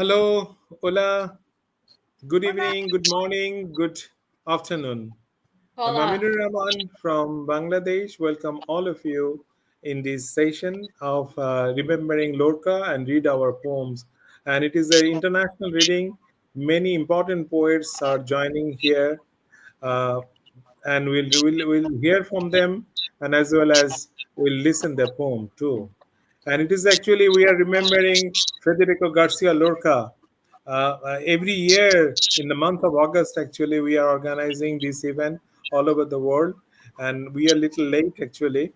hello, hola, good Hola. evening, good morning, good afternoon. I'm Hola. Aminur Rahman from Bangladesh. Welcome all of you in this session of remembering Lorca and read our poems. And it is an international reading. Many important poets are joining here, uh, and we'll hear from them, and as well as we'll listen their poem too. And it is actually we are remembering Federico Garcia Lorca. Every year in the month of August, actually, we are organizing this event all over the world, and we are a little late actually,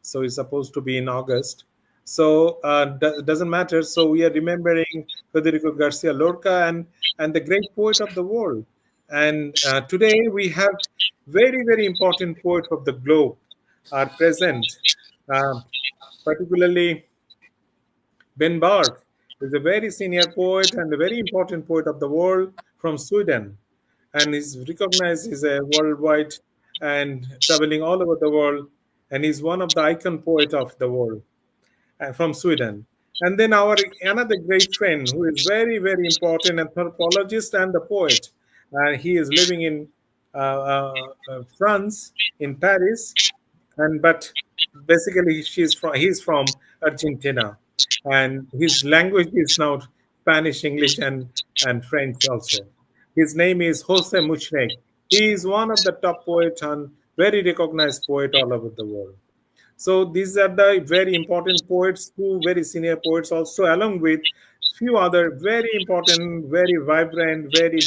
so it's supposed to be in August. So doesn't matter. So we are remembering Federico Garcia Lorca and the great poet of the world. And today we have very important poets of the globe are present, uh, particularly Ben Bark is a very senior poet and a very important poet of the world from Sweden, and is recognized as a worldwide and traveling all over the world, and he's one of the icon poet of the world from Sweden. And then our another great friend who is very important anthropologist and a poet. He is living in France, in Paris, and but basically he's from Argentina, and his language is now Spanish, English, and French also. His name is Jose Muchrek. He is one of the top poets and very recognized poet all over the world. So these are the very important poets, two very senior poets also, along with few other very important, very vibrant, very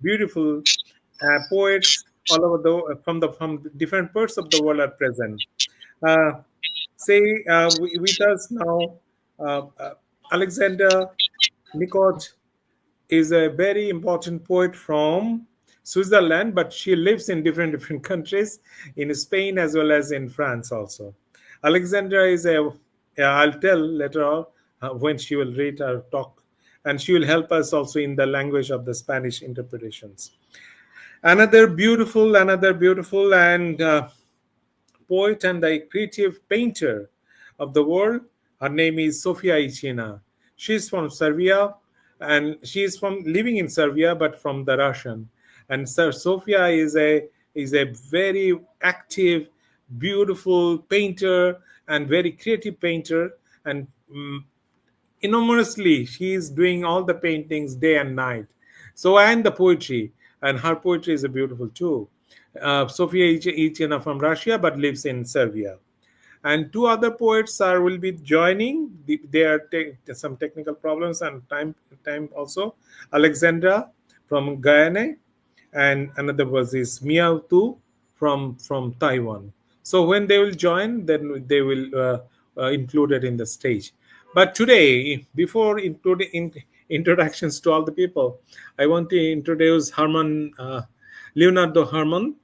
beautiful poets all over from different parts of the world are present. Uh, with us now, Alexander Nicot is a very important poet from Switzerland, but she lives in different countries, in Spain as well as in France also. Alexandra is a, I'll tell later on when she will read our talk, and she will help us also in the language of the Spanish interpretations. Another beautiful and poet and a creative painter of the world. Her name is Sofia Ichina. She's from Serbia, and she's from living in Serbia, but from the Russian. And Sir Sofia is a very active, beautiful painter and very creative painter, and enormously she is doing all the paintings day and night. So and the poetry, and her poetry is beautiful too. Sofia Ichina from Russia but lives in Serbia, and two other poets are will be joining. They are some technical problems and time also. Alexandra from Guyana, and another was is Miao Tu from Taiwan. So when they will join, then they will include it in the stage. But today, before including introductions to all the people, I want to introduce Herman Leonardo Herman.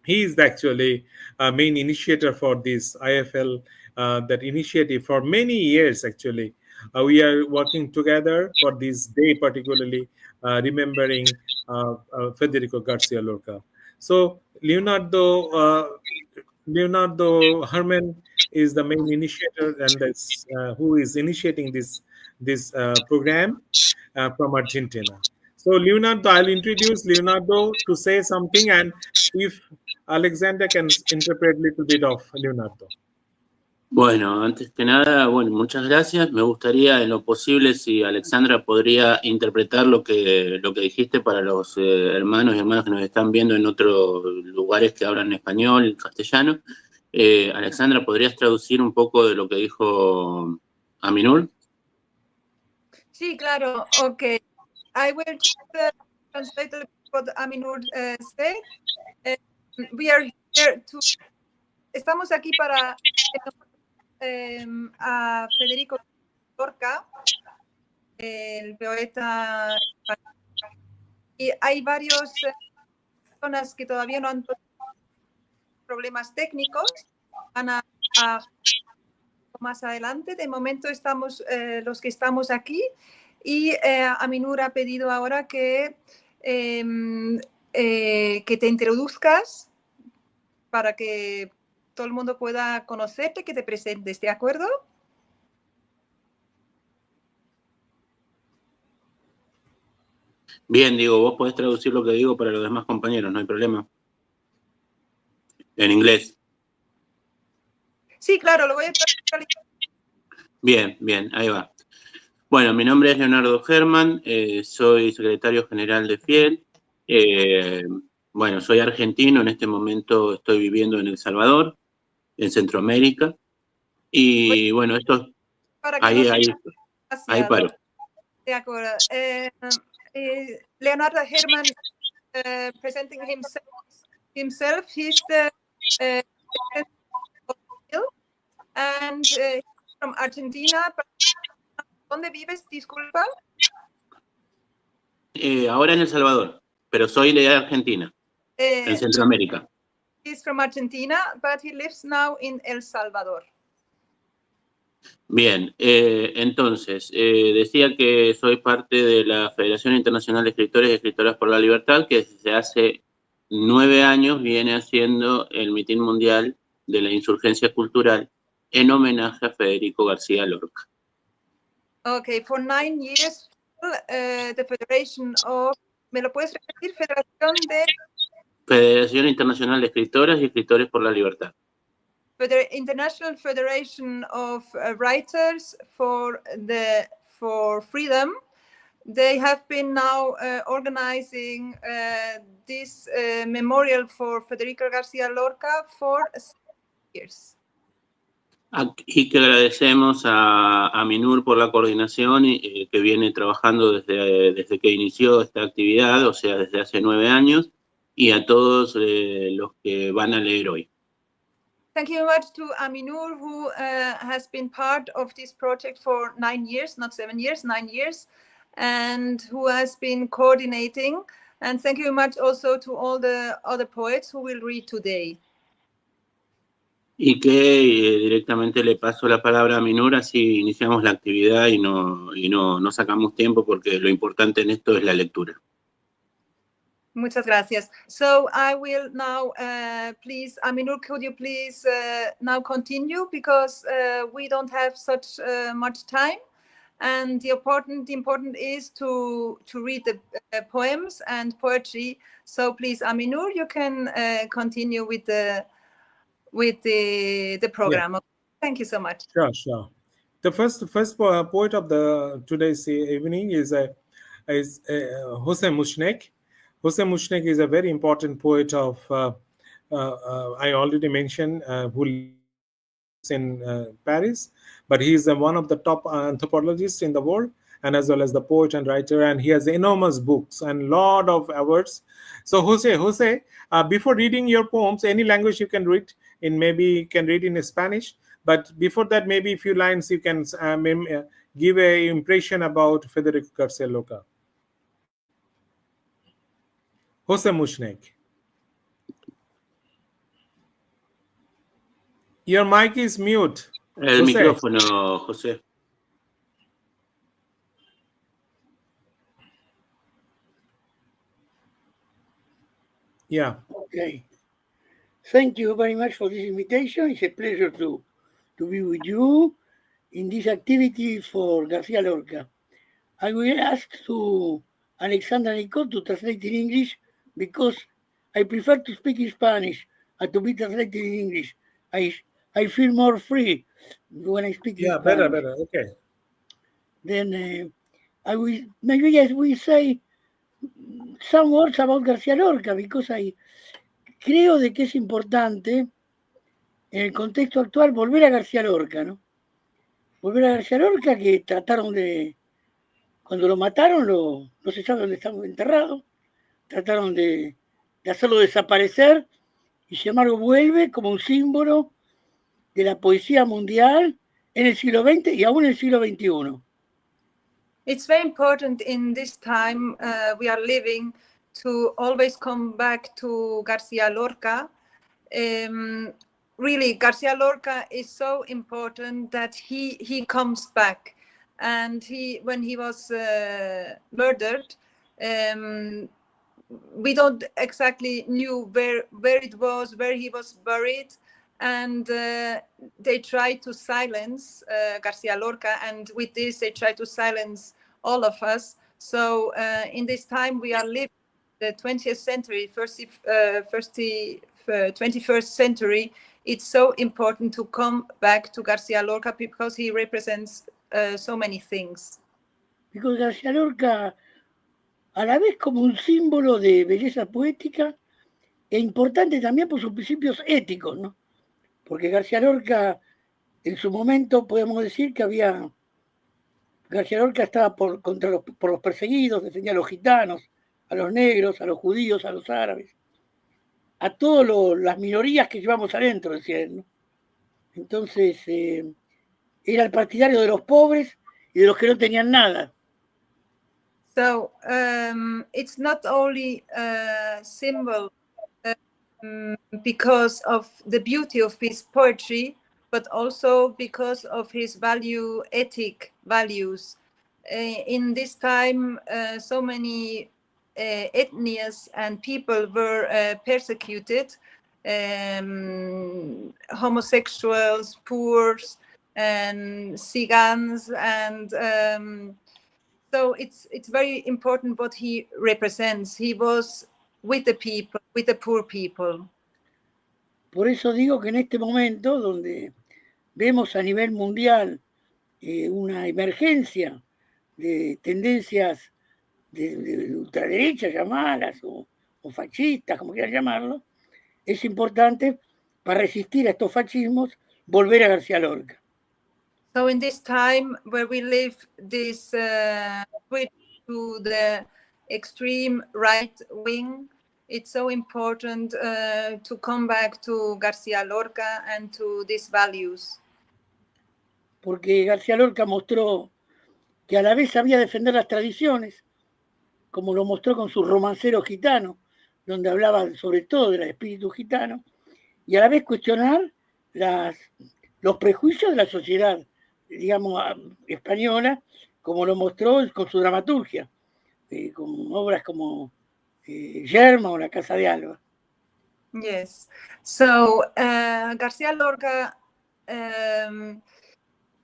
He is actually a main initiator for this IFL, that initiative for many years actually. We are working together for this day, particularly remembering Federico Garcia Lorca. So Leonardo Herman is the main initiator, and that's who is initiating this program from Argentina. So Leonardo, I'll introduce Leonardo to say something, and if Alexander can interpret a little bit of Leonardo. Bueno, antes que nada, bueno, muchas gracias. Me gustaría, en lo posible, si Alexandra podría interpretar lo que dijiste para los hermanos y hermanas que nos están viendo en otros lugares que hablan español, castellano. Alexandra, ¿podrías traducir un poco de lo que dijo Aminul? Sí, claro. Okay. I will just translate what Aminur said. We are here to. Estamos aquí para a Federico Lorca, el poeta. Y hay varios personas que todavía no han tenido problemas técnicos. Van a más adelante. De momento estamos los que estamos aquí. Y Aminur ha pedido ahora que te introduzcas para que todo el mundo pueda conocerte, que te presentes, ¿de acuerdo? Bien, digo, vos podés traducir lo que digo para los demás compañeros, no hay problema. En inglés. Sí, claro, lo voy a traducir. Bien, bien, ahí va. Bueno, mi nombre es Leonardo Germán, soy secretario general de FIEL. Bueno, soy argentino, en este momento estoy viviendo en El Salvador, en Centroamérica. Y bueno, esto, Para que ahí, nos ahí, ahí hacia paro. de acuerdo. Leonardo Herman presenting himself. He's the president of FIEL and he's from Argentina. ¿Dónde vives? Disculpa. Ahora en El Salvador, pero soy de Argentina, en Centroamérica. He's from Argentina, but he lives now in El Salvador. Bien, entonces, decía que soy parte de la Federación Internacional de Escritores y Escritoras por la Libertad, que desde hace 9 años viene haciendo el mitin mundial de la insurgencia cultural en homenaje a Federico García Lorca. Okay, for 9 years, the Federation of, ¿me lo puedes repetir? Federación Internacional de Escritoras y Escritores por la Libertad. International Federation of Writers for Freedom. They have been now organizing this memorial for Federico García Lorca for 6 years. Y que agradecemos a Minur por la coordinación que viene trabajando desde que inició esta actividad, o sea, desde hace 9 años, y a todos los que van a leer hoy. Thank you very much to Aminur, who has been part of this project for 9 years, not 7 years, 9 years, and who has been coordinating. And thank you very much also to all the other poets who will read today. Y que directamente le paso la palabra a Minur, así iniciamos la actividad y no sacamos tiempo, porque lo importante en esto es la lectura. Muchas gracias. So I will now, please, Aminur, could you please now continue, because we don't have such much time, and the important is to read the poems and poetry. So please, Aminur, you can continue with the program. Yeah. Thank you so much. Sure. The first poet of the today's evening is Jose Mushnek. Jose Mushnek is a very important poet of I already mentioned, who lives in Paris, but he is one of the top anthropologists in the world, and as well as the poet and writer, and he has enormous books and lot of awards. So Jose, before reading your poems, any language you can read in, maybe you can read in Spanish, but before that, maybe a few lines you can give a impression about Federico Garcia Lorca. Jose Mushnek. Your mic is mute. El Jose. micrófono, José. Yeah. Okay. Thank you very much for this invitation. It's a pleasure to be with you in this activity for Garcia Lorca. I will ask to Alexandra Nicole to translate in English, because I prefer to speak in Spanish and to be translated in English. I feel more free when I speak in Spanish. Better. Okay. Then I will say some words about García Lorca, because I creo de que es importante en el contexto actual volver a García Lorca, ¿no? Volver a García Lorca, que trataron de, cuando lo mataron, no se sabe dónde está enterrado, trataron de hacerlo desaparecer, y sin embargo vuelve como un símbolo de la poesía mundial en el siglo XX y aún en el siglo XXI. It's very important in this time we are living to always come back to García Lorca. Really, García Lorca is so important that he comes back. And when he was murdered, we don't exactly knew where it was, where he was buried. And they tried to silence García Lorca, and with this they tried to silence all of us. So in this time we are living the 20th century, 21st century. It's so important to come back to García Lorca because he represents so many things. Because García Lorca, a la vez como un símbolo de belleza poética, e importante también por sus principios éticos, ¿no? Porque García Lorca, en su momento, podemos decir que García Lorca estaba por los perseguidos, defendía a los gitanos, a los negros, a los judíos, a los árabes, a todas las minorías que llevamos adentro, decía él, ¿no? Entonces, era el partidario de los pobres y de los que no tenían nada. So it's not only a symbol because of the beauty of his poetry, but also because of his ethic values. In this time, so many ethnies and people were persecuted, homosexuals, poor, and Cigans, and so it's very important what he represents. He was with the people, with the poor people. Por eso digo que en este momento, donde vemos a nivel mundial una emergencia de tendencias de ultraderecha, llamarlas, o fascistas, como quieran llamarlo, es importante, para resistir a estos fascismos, volver a García Lorca. So in this time where we live this switch to the extreme right wing, it's so important to come back to García Lorca and to these values. Porque García Lorca mostró que a la vez sabía defender las tradiciones, como lo mostró con su romancero gitano, donde hablaba sobre todo del espíritu gitano, y a la vez cuestionar los prejuicios de la sociedad, digamos, española, como lo mostró con su dramaturgia, con obras como Yerma o La Casa de Alba. Yes. So García Lorca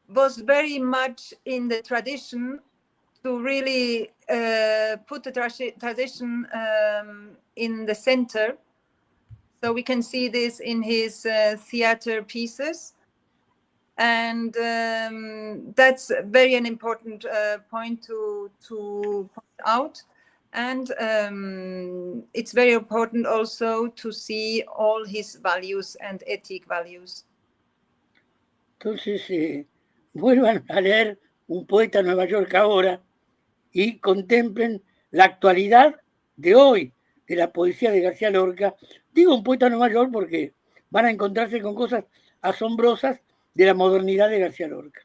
was very much in the tradition to really put the tradition in the center. So we can see this in his theater pieces. And that's an important point to point out. And it's very important also to see all his values and ethic values. Entonces, vuelvan a leer Un poeta en Nueva York ahora y contemplen la actualidad de hoy de la poesía de García Lorca. Digo Un poeta en Nueva York porque van a encontrarse con cosas asombrosas de la modernidad de García Lorca.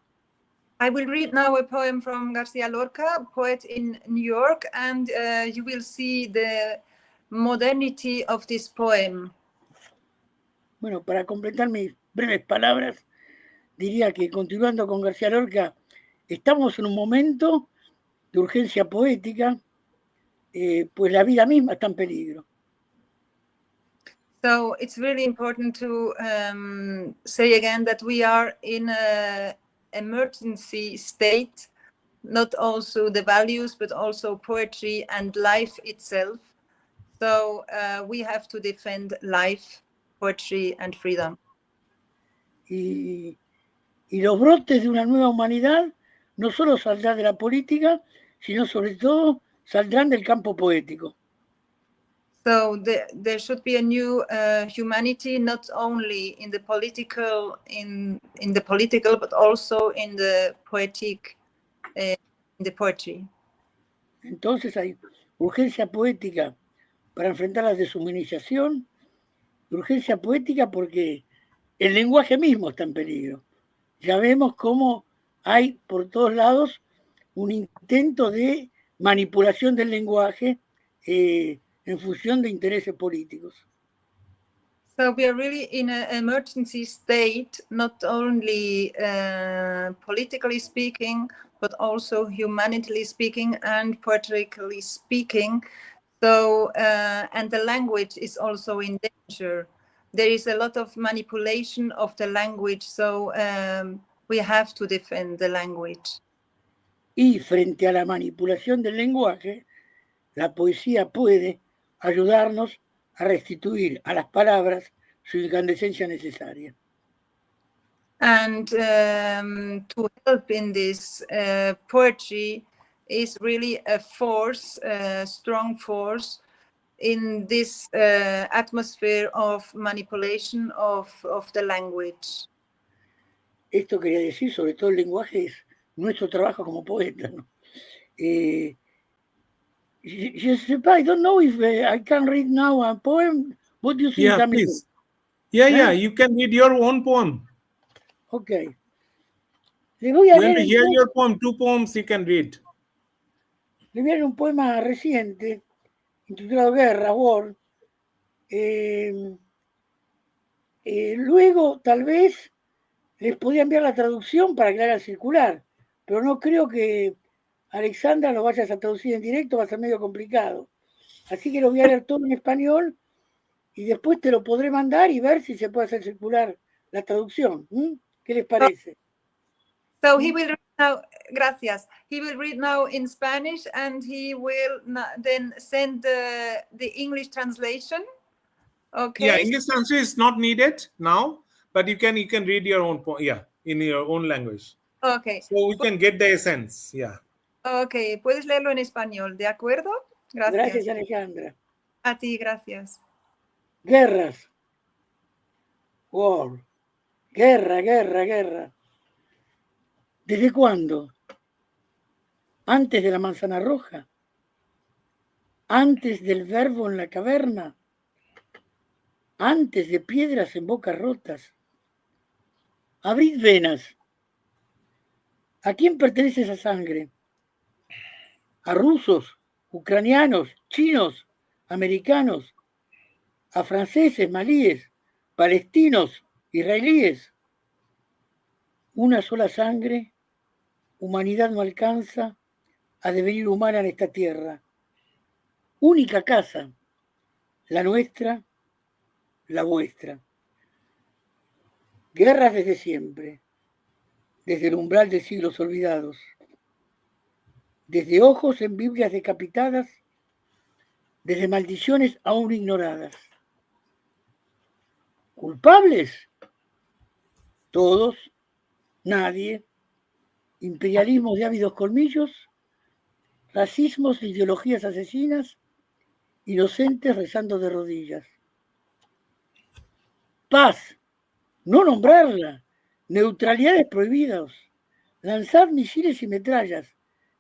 I will read now a poem from García Lorca, poet in New York, and you will see the modernity of this poem. Bueno, para completar mis breves palabras, diría que continuando con García Lorca, estamos en un momento de urgencia poética, pues la vida misma está en peligro. So it's really important to say again that we are in an emergency state, not also the values, but also poetry and life itself. So we have to defend life, poetry, and freedom. Y los brotes de una nueva humanidad no solo saldrán de la política, sino sobre todo saldrán del campo poético. So there should be a new humanity, not only in the political, but also in the poetic, in the poetry. Entonces hay urgencia poética para enfrentar la deshumanización, urgencia poética porque el lenguaje mismo está en peligro. Ya vemos cómo hay por todos lados un intento de manipulación del lenguaje en función de intereses políticos. So we are really in an emergency state, not only politically speaking, but also humanitarian speaking and poetically speaking. So, and the language is also in danger. There is a lot of manipulation of the language, so we have to defend the language. Y frente a la manipulación del lenguaje, la poesía puede ayudarnos a restituir a las palabras su incandescencia necesaria. And to help in this, poetry is really a force, a strong force in this atmosphere of manipulation of the language. Esto quería decir, sobre todo el lenguaje, es nuestro trabajo como poetas, ¿no? Je sais pas, I don't know if I can read now a poem. What do you think, Yeah, Camilo? please. Yeah, you can read your own poem. Ok. Le voy a You want to leer hear your poem? 2 poems you can read. Le voy a leer un poema reciente, intitulado Guerra, War. Luego, tal vez, les podía enviar la traducción para que la haga circular, pero no creo que Alexandra lo vayas a traducir en directo, va a ser medio complicado. Así que lo voy a leer todo en español y después te lo podré mandar y ver si se puede hacer circular la traducción. ¿Qué les parece? So he will read now, gracias. He will read now in Spanish and he will then send the English translation. Okay. Yeah, English translation is not needed now, but you can read your own poem, yeah, in your own language. Okay. So we can get the essence, yeah. Okay, puedes leerlo en español, ¿de acuerdo? Gracias. Gracias, Alejandra. A ti, gracias. Guerras. War. Guerra, guerra, guerra. ¿Desde cuándo? ¿Antes de la manzana roja? ¿Antes del verbo en la caverna? ¿Antes de piedras en bocas rotas? Abrid venas. ¿A quién pertenece esa sangre? ¿A rusos, ucranianos, chinos, americanos? ¿A franceses, malíes, palestinos, israelíes? Una sola sangre, humanidad no alcanza a devenir humana en esta tierra. Única casa, la nuestra, la vuestra. Guerras desde siempre, desde el umbral de siglos olvidados, desde ojos en Biblias decapitadas, desde maldiciones aún ignoradas. ¿Culpables? Todos, nadie, imperialismos de ávidos colmillos, racismos e ideologías asesinas, inocentes rezando de rodillas. Paz, no nombrarla, neutralidades prohibidas, lanzad misiles y metrallas,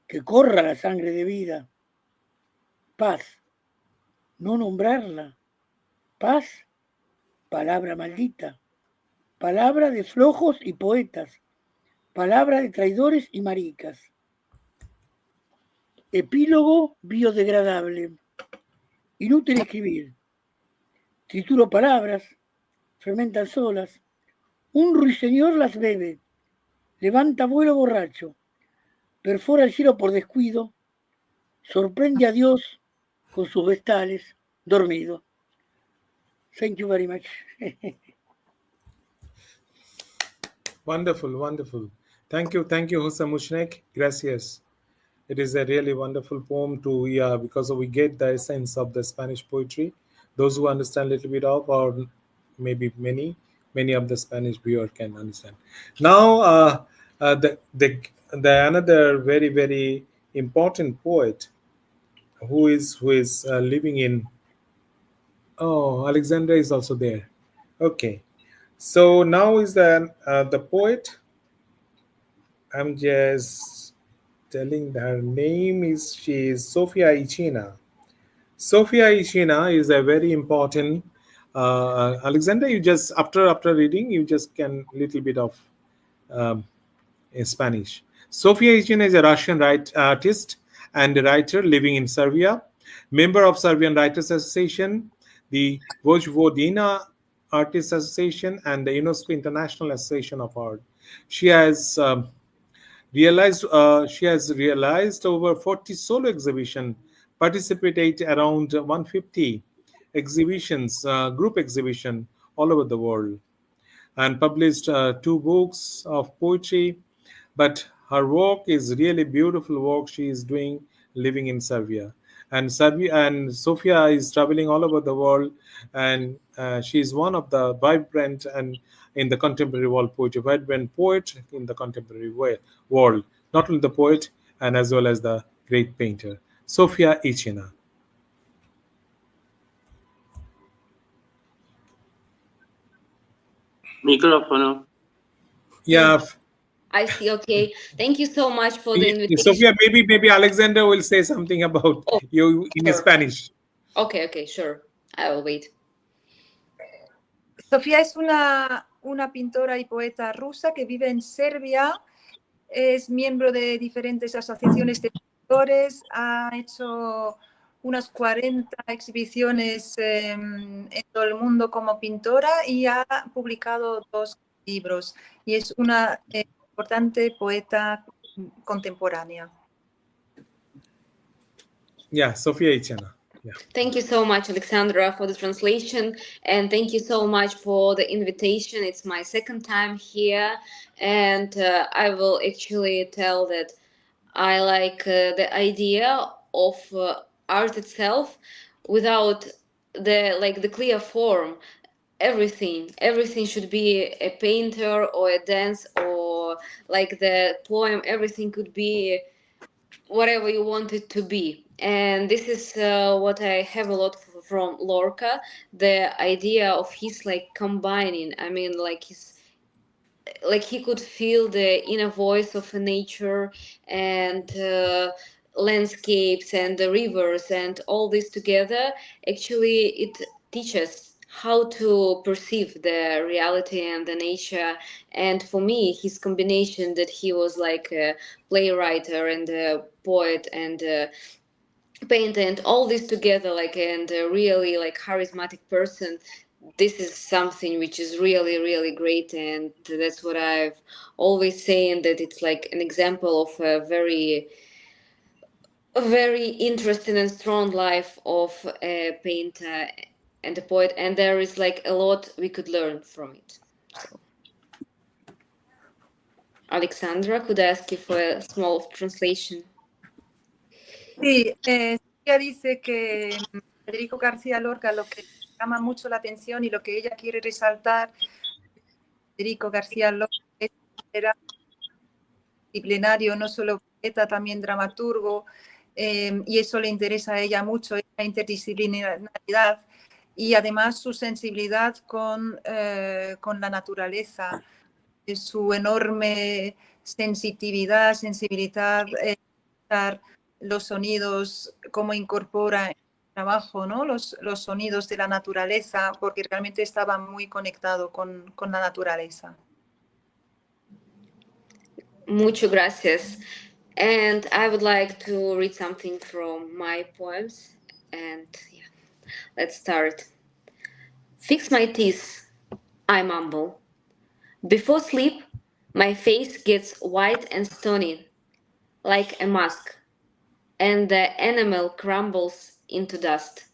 que corra la sangre de vida. Paz, no nombrarla. Paz, palabra maldita, palabra de flojos y poetas, palabra de traidores y maricas. Epílogo biodegradable. Inútil escribir. Trituro palabras, fermentan solas. Un ruiseñor las bebe, levanta vuelo borracho, perfora el cielo por descuido, sorprende a Dios con sus vestales, dormido. Thank you very much. Wonderful, wonderful. Thank you, Jose Mushnek. Gracias. It is a really wonderful poem to, yeah, because we get the essence of the Spanish poetry. Those who understand a little bit of, or maybe many of the Spanish viewer can understand. Now, the another very important poet who is living in. Oh, Alexandra is also there. Okay, so now is the poet. I'm just telling her name is she is Sofia Ichina. Sofia Ichina is a very important. Alexander, you just after reading, you just can little bit of um, in Spanish. Sofia Ichina is a Russian artist and writer living in Serbia, member of Serbian Writers Association, the Vojvodina Artists Association, and the UNESCO International Association of Art. She has realized over 40 solo exhibition, participated around 150 exhibitions, group exhibition all over the world, and published 2 books of poetry. But Her work is really beautiful work she is doing living in Serbia. And Serbia and Sofia is traveling all over the world, and she is one of the vibrant and in the contemporary world poetry, vibrant poet in the contemporary world, not only the poet and as well as the great painter, Sofia Ichina. Micrófono. Yeah, I see. Okay. Thank you so much for the invitation. Sofia, maybe Alexander will say something about Oh, you in sure. Spanish. Okay, sure. I will wait. Sofía es una pintora y poeta rusa que vive en Serbia, es miembro de diferentes asociaciones de pintores, ha hecho unas 40 exhibiciones en todo el mundo como pintora y ha publicado 2 libros y es una importante poeta contemporánea. Yeah, Sofia Ichina. Yeah. Thank you so much, Alexandra, for the translation, and thank you so much for the invitation. It's my second time here, and I will actually tell that I like the idea of art itself without the clear form. Everything should be a painter or a dance or like the poem. Everything could be whatever you want it to be. And this is what I have a lot from Lorca, the idea of his like combining. I mean, like his like he could feel the inner voice of nature and landscapes and the rivers and all this together. Actually, it teaches how to perceive the reality and the nature. And for me, his combination that he was like a playwright and a poet and paint and all this together like and a really like charismatic person, this is something which is really great, and that's what I've always saying, that it's like an example of a very interesting and strong life of a painter and a poet, and there is like a lot we could learn from it. So, Alexandra, could I ask you for a small translation? Sí, ella dice que Federico García Lorca lo que llama mucho la atención y lo que ella quiere resaltar, Federico García Lorca era disciplinario, no solo poeta, también dramaturgo, y eso le interesa a ella mucho, esa interdisciplinaridad y además su sensibilidad con la naturaleza, su enorme sensibilidad, los sonidos, cómo incorpora en el trabajo, ¿no? los sonidos de la naturaleza, porque realmente estaba muy conectado con la naturaleza. Muchas gracias. And I would like to read something from my poems. And yeah, let's start. Fix my teeth, I mumble. Before sleep, my face gets white and stony, like a mask, and the enamel crumbles into dust.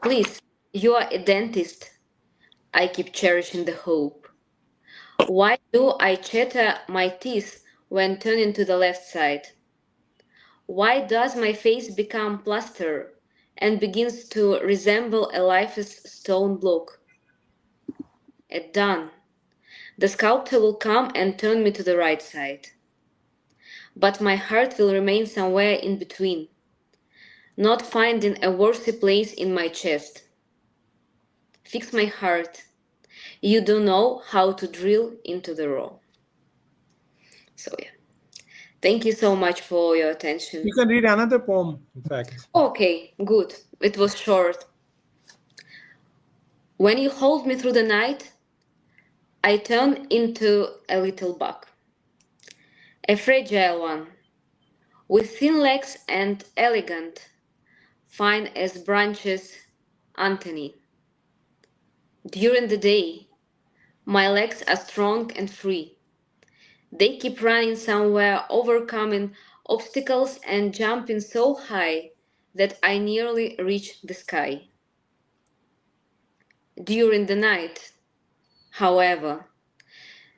Please, you are a dentist. I keep cherishing the hope. Why do I chatter my teeth when turning to the left side? Why does my face become plaster and begins to resemble a lifeless stone block? At dawn, the sculptor will come and turn me to the right side. But my heart will remain somewhere in between, not finding a worthy place in my chest. Fix my heart. You don't know how to drill into the raw. So yeah. Thank you so much for your attention. You can read another poem, in fact. Okay, good. It was short. When you hold me through the night, I turn into a little bug, a fragile one, with thin legs and elegant, fine as branches antennae. During the day, my legs are strong and free. They keep running somewhere, overcoming obstacles and jumping so high that I nearly reach the sky. During the night, however,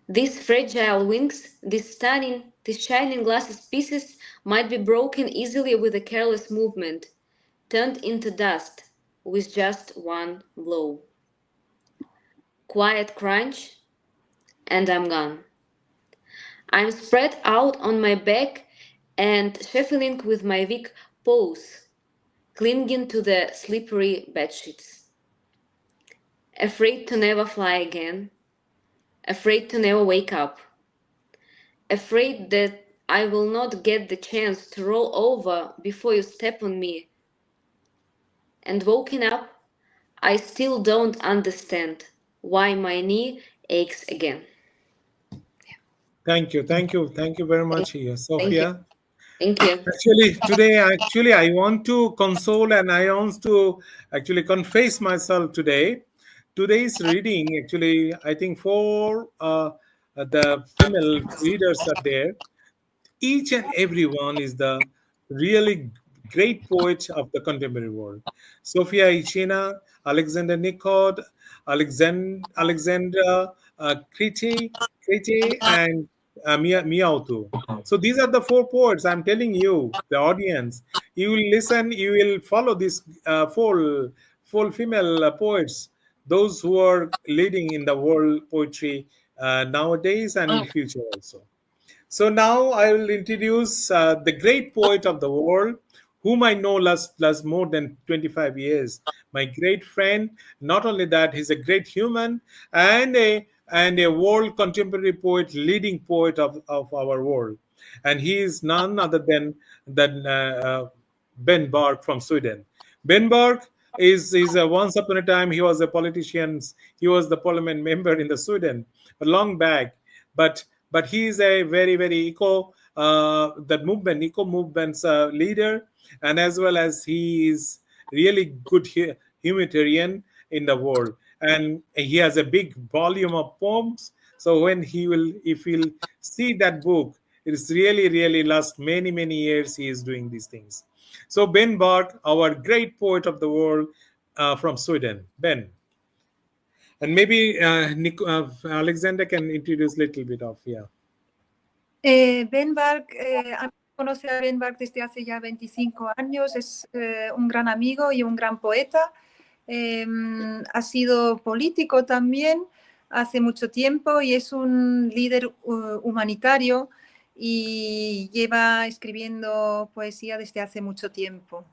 these fragile wings, these stunning These shining glass pieces might be broken easily with a careless movement, turned into dust with just one blow. Quiet crunch, and I'm gone. I'm spread out on my back and shuffling with my weak paws, clinging to the slippery bedsheets. Afraid to never fly again, afraid to never wake up, afraid that I will not get the chance to roll over before you step on me. And waking up, I still don't understand why my knee aches again. Thank you, thank you very much, Thank you. Sophia. Thank you. Actually, I want to console and I want to actually confess myself today. Today's reading, actually, I think four the female readers are there. Each and every one is the really great poet of the contemporary world. Sophia Ichina, Alexander Nicod, Alexandra Kriti, and Miautu. So these are the four poets. I'm telling you, the audience, you will listen, you will follow these four female poets, those who are leading in the world poetry nowadays and in future also. So now I will introduce the great poet of the world, whom I know last more than 25 years. My great friend. Not only that, he's a great human and a world contemporary poet, leading poet of our world. And he is none other than Ben Bark from Sweden. Ben Bark is once upon a time he was a politician. He was the parliament member in the Sweden long back, but he is a very eco movement's leader, and as well as he is really good humanitarian in the world, and he has a big volume of poems. So when if he'll see that book, it's really last many years he is doing these things. So Ben Bark, our great poet of the world, from Sweden. Ben. And maybe Alexander can introduce a little bit of, yeah. Ben Bark, conoce a Ben Bark desde hace ya 25 años, es un gran amigo y un gran poeta. Ha sido político también hace mucho tiempo y es un líder humanitario y lleva escribiendo poesía desde hace mucho tiempo.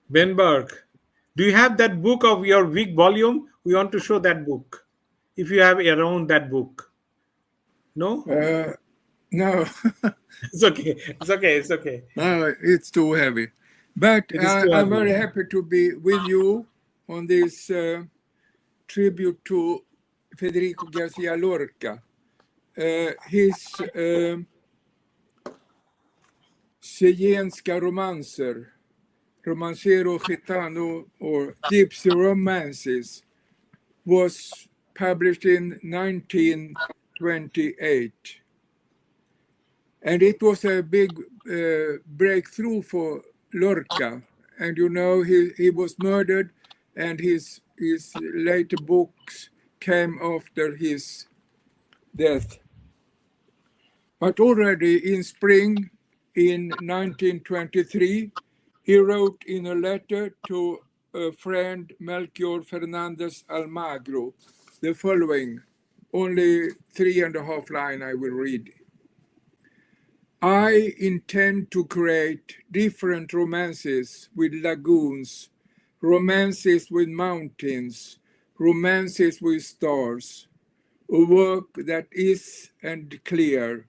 Ben Bark, do you have that book of your big volume? We want to show that book. If you have around that book. No? No. It's okay. No, it's too heavy. But I'm very happy to be with you on this tribute to Federico Garcia Lorca. His zigenska romanser, Romancero Gitano, or Gypsy Romances, was published in 1928. And it was a big breakthrough for Lorca. And you know, he was murdered, and his later books came after his death. But already in spring in 1923, he wrote in a letter to a friend, Melchior Fernandez Almagro, the following, only 3.5 lines I will read. I intend to create different romances with lagoons, romances with mountains, romances with stars, a work that is and clear,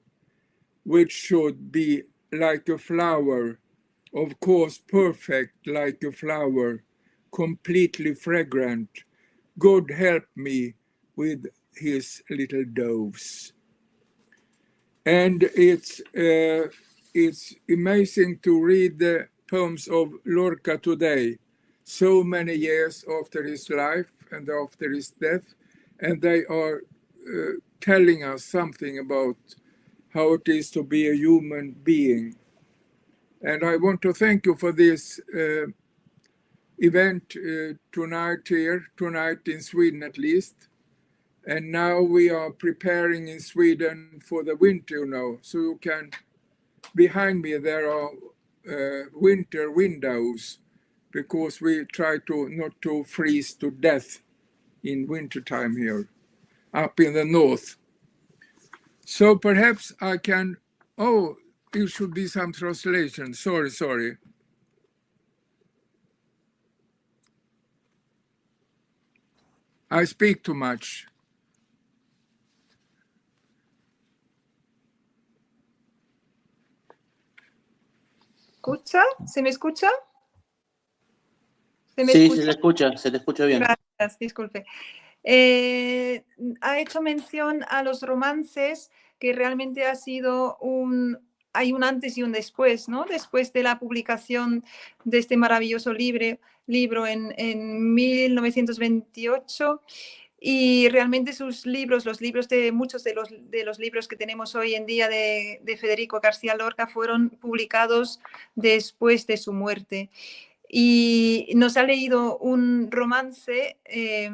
which should be like a flower, of course perfect like a flower, completely fragrant. God help me with his little doves. And it's amazing to read the poems of Lorca today, so many years after his life and after his death, and they are telling us something about how it is to be a human being. And I want to thank you for this event tonight in Sweden at least. And now we are preparing in Sweden for the winter, you know. So you can, behind me there are winter windows, because we try to not to freeze to death in wintertime here, up in the north. So perhaps I can, oh, it should be some translation. Sorry. I speak too much. ¿Escucha? ¿Se me escucha? ¿Se me Sí, escucha? se te escucha bien. Gracias, disculpe. Ha hecho mención a los romances, que realmente ha sido hay un antes y un después, ¿no? Después de la publicación de este maravilloso libro en 1928. Y realmente sus libros, los libros de muchos de los libros que tenemos hoy en día de Federico García Lorca, fueron publicados después de su muerte. Y nos ha leído un romance que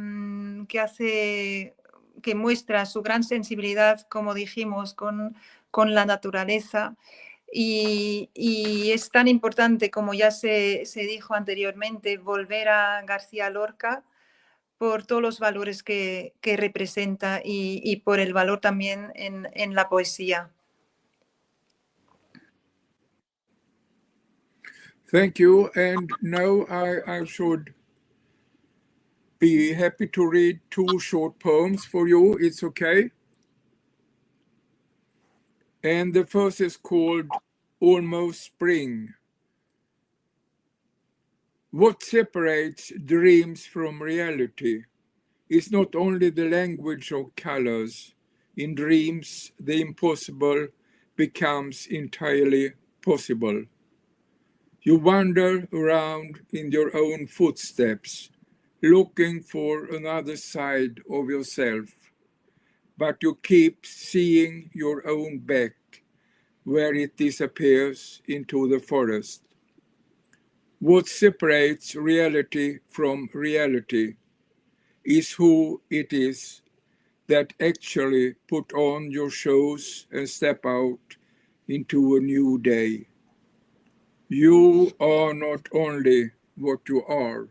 muestra su gran sensibilidad, como dijimos, con la naturaleza. Y es tan importante, como ya se dijo anteriormente, volver a García Lorca por todos los valores que representa y por el valor también en la poesía. Thank you. And now I should be happy to read 2 short poems for you. It's okay. And the first is called Almost Spring. What separates dreams from reality is not only the language of colors. In dreams, the impossible becomes entirely possible. You wander around in your own footsteps, looking for another side of yourself, but you keep seeing your own back where it disappears into the forest. What separates reality from reality is who it is that actually put on your shoes and step out into a new day. You are not only what you are,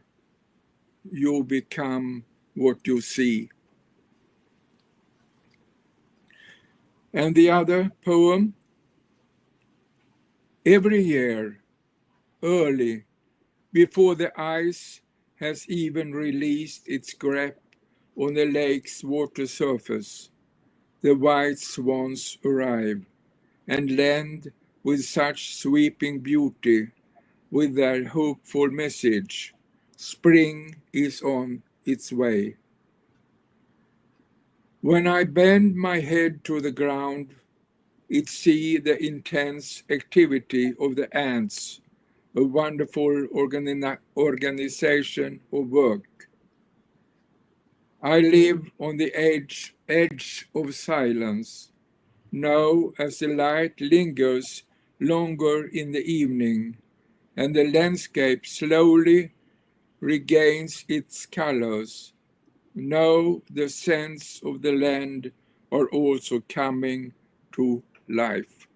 you become what you see. And the other poem, every year, early, before the ice has even released its grip on the lake's water surface, the white swans arrive and land with such sweeping beauty, with their hopeful message, spring is on its way. When I bend my head to the ground, it see the intense activity of the ants, a wonderful organization of work. I live on the edge of silence, now as the light lingers longer in the evening, and the landscape slowly regains its colors. Now the scents of the land are also coming to life.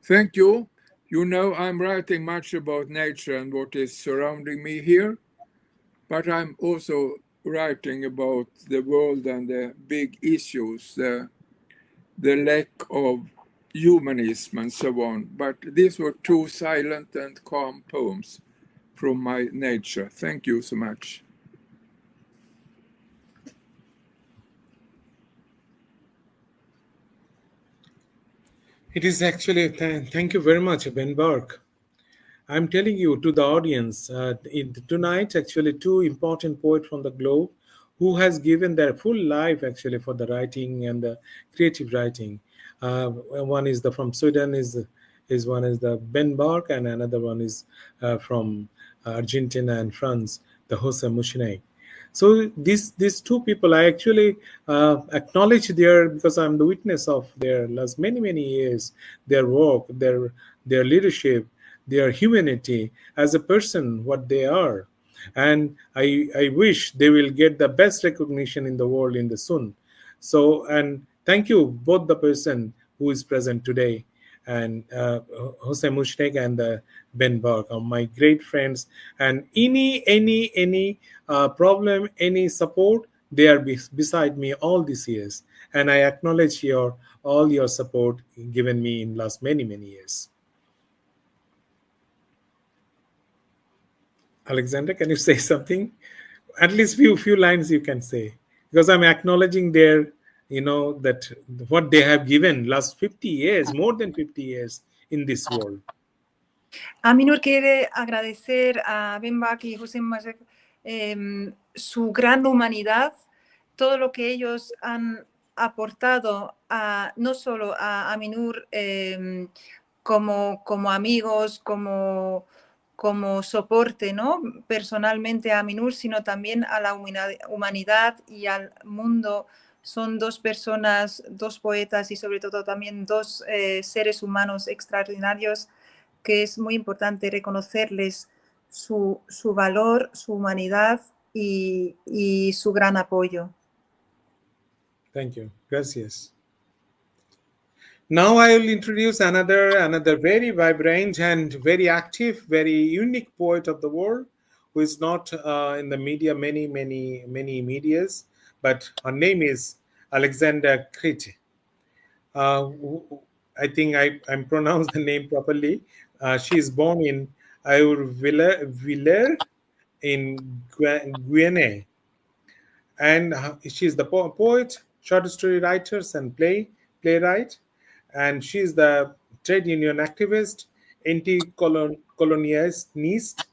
Thank you. You know, I'm writing much about nature and what is surrounding me here, but I'm also writing about the world and the big issues, the lack of humanism and so on. But these were 2 silent and calm poems from my nature. Thank you so much. It is actually, thank you very much, Ben Burke. I'm telling you to the audience, tonight, actually, 2 important poets from the globe who has given their full life actually for the writing and the creative writing. One is from Sweden, one is the Ben Burke, and another one is from Argentina and France, the Jose Mushnek. So these 2 people, I actually acknowledge because I'm the witness of their last many years, their work, their leadership, their humanity as a person, what they are. and I wish they will get the best recognition in the world in the soon. So, and thank you both the person who is present today, and Jose Mushnek and Ben Burke are my great friends. And any problem, any support, they are beside me all these years, and I acknowledge your all your support given me in last many years. Alexander, can you say something? At least few lines you can say, because I'm acknowledging their, that what they have given last 50 years, more than 50 years in this world. Aminur quiere agradecer a Ben Bach y José Masek su gran humanidad, todo lo que ellos han aportado no solo a Aminur como amigos, como soporte, ¿no? Personalmente a Aminur, sino también a la humanidad y al mundo. Son dos personas, dos poetas y sobre todo también dos seres humanos extraordinarios, que es muy importante reconocerles su valor, su humanidad y su gran apoyo. Thank you. Gracias. Now I will introduce another very vibrant and very active, very unique poet of the world, who is not in the media, many medias, but her name is Alexander Krite. I think I'm pronounced the name properly. She is born in Aurvillers in Guyana, and she's the poet, short story writer, and playwright, and she's the trade union activist, anti-colonialist,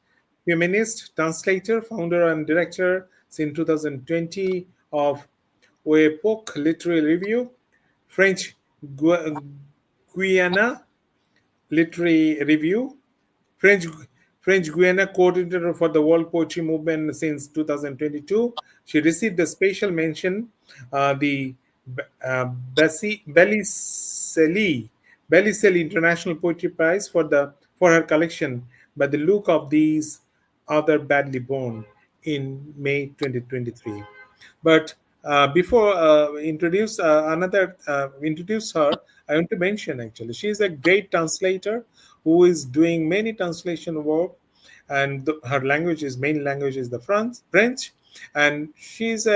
feminist, translator, founder and director since 2020 of Epoch Literary Review, French Guiana Literary Review, French Guiana coordinator for the World Poetry Movement since 2022. She received the special mention, the Bellicelli International Poetry Prize for her collection "By the Look of These Other Badly Born" in May 2023. But before introduce her, I want to mention actually she is a great translator who is doing many translation work, and her main language is the French, and she is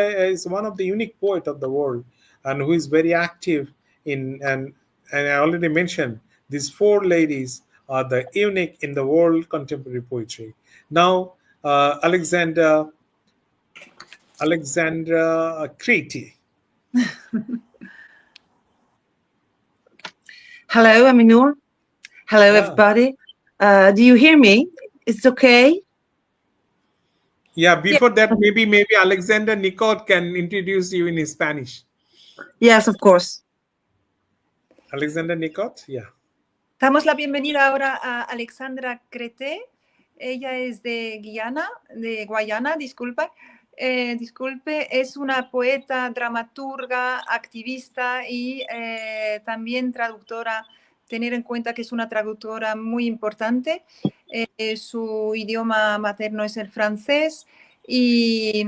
one of the unique poet of the world, and who is very active in and I already mentioned these four ladies are the unique in the world contemporary poetry. Now, Alexandra Krite. Hello, Aminur. Hello, everybody. Do you hear me? It's okay? Yeah, before that, maybe Alexander Nicot can introduce you in Spanish. Yes, of course. Alexander Nicot, yeah. Damos la bienvenida ahora a Alexandra Krite. Ella es de Guayana, disculpe, es una poeta, dramaturga, activista y también traductora. Tener en cuenta que es una traductora muy importante. Su idioma materno es el francés y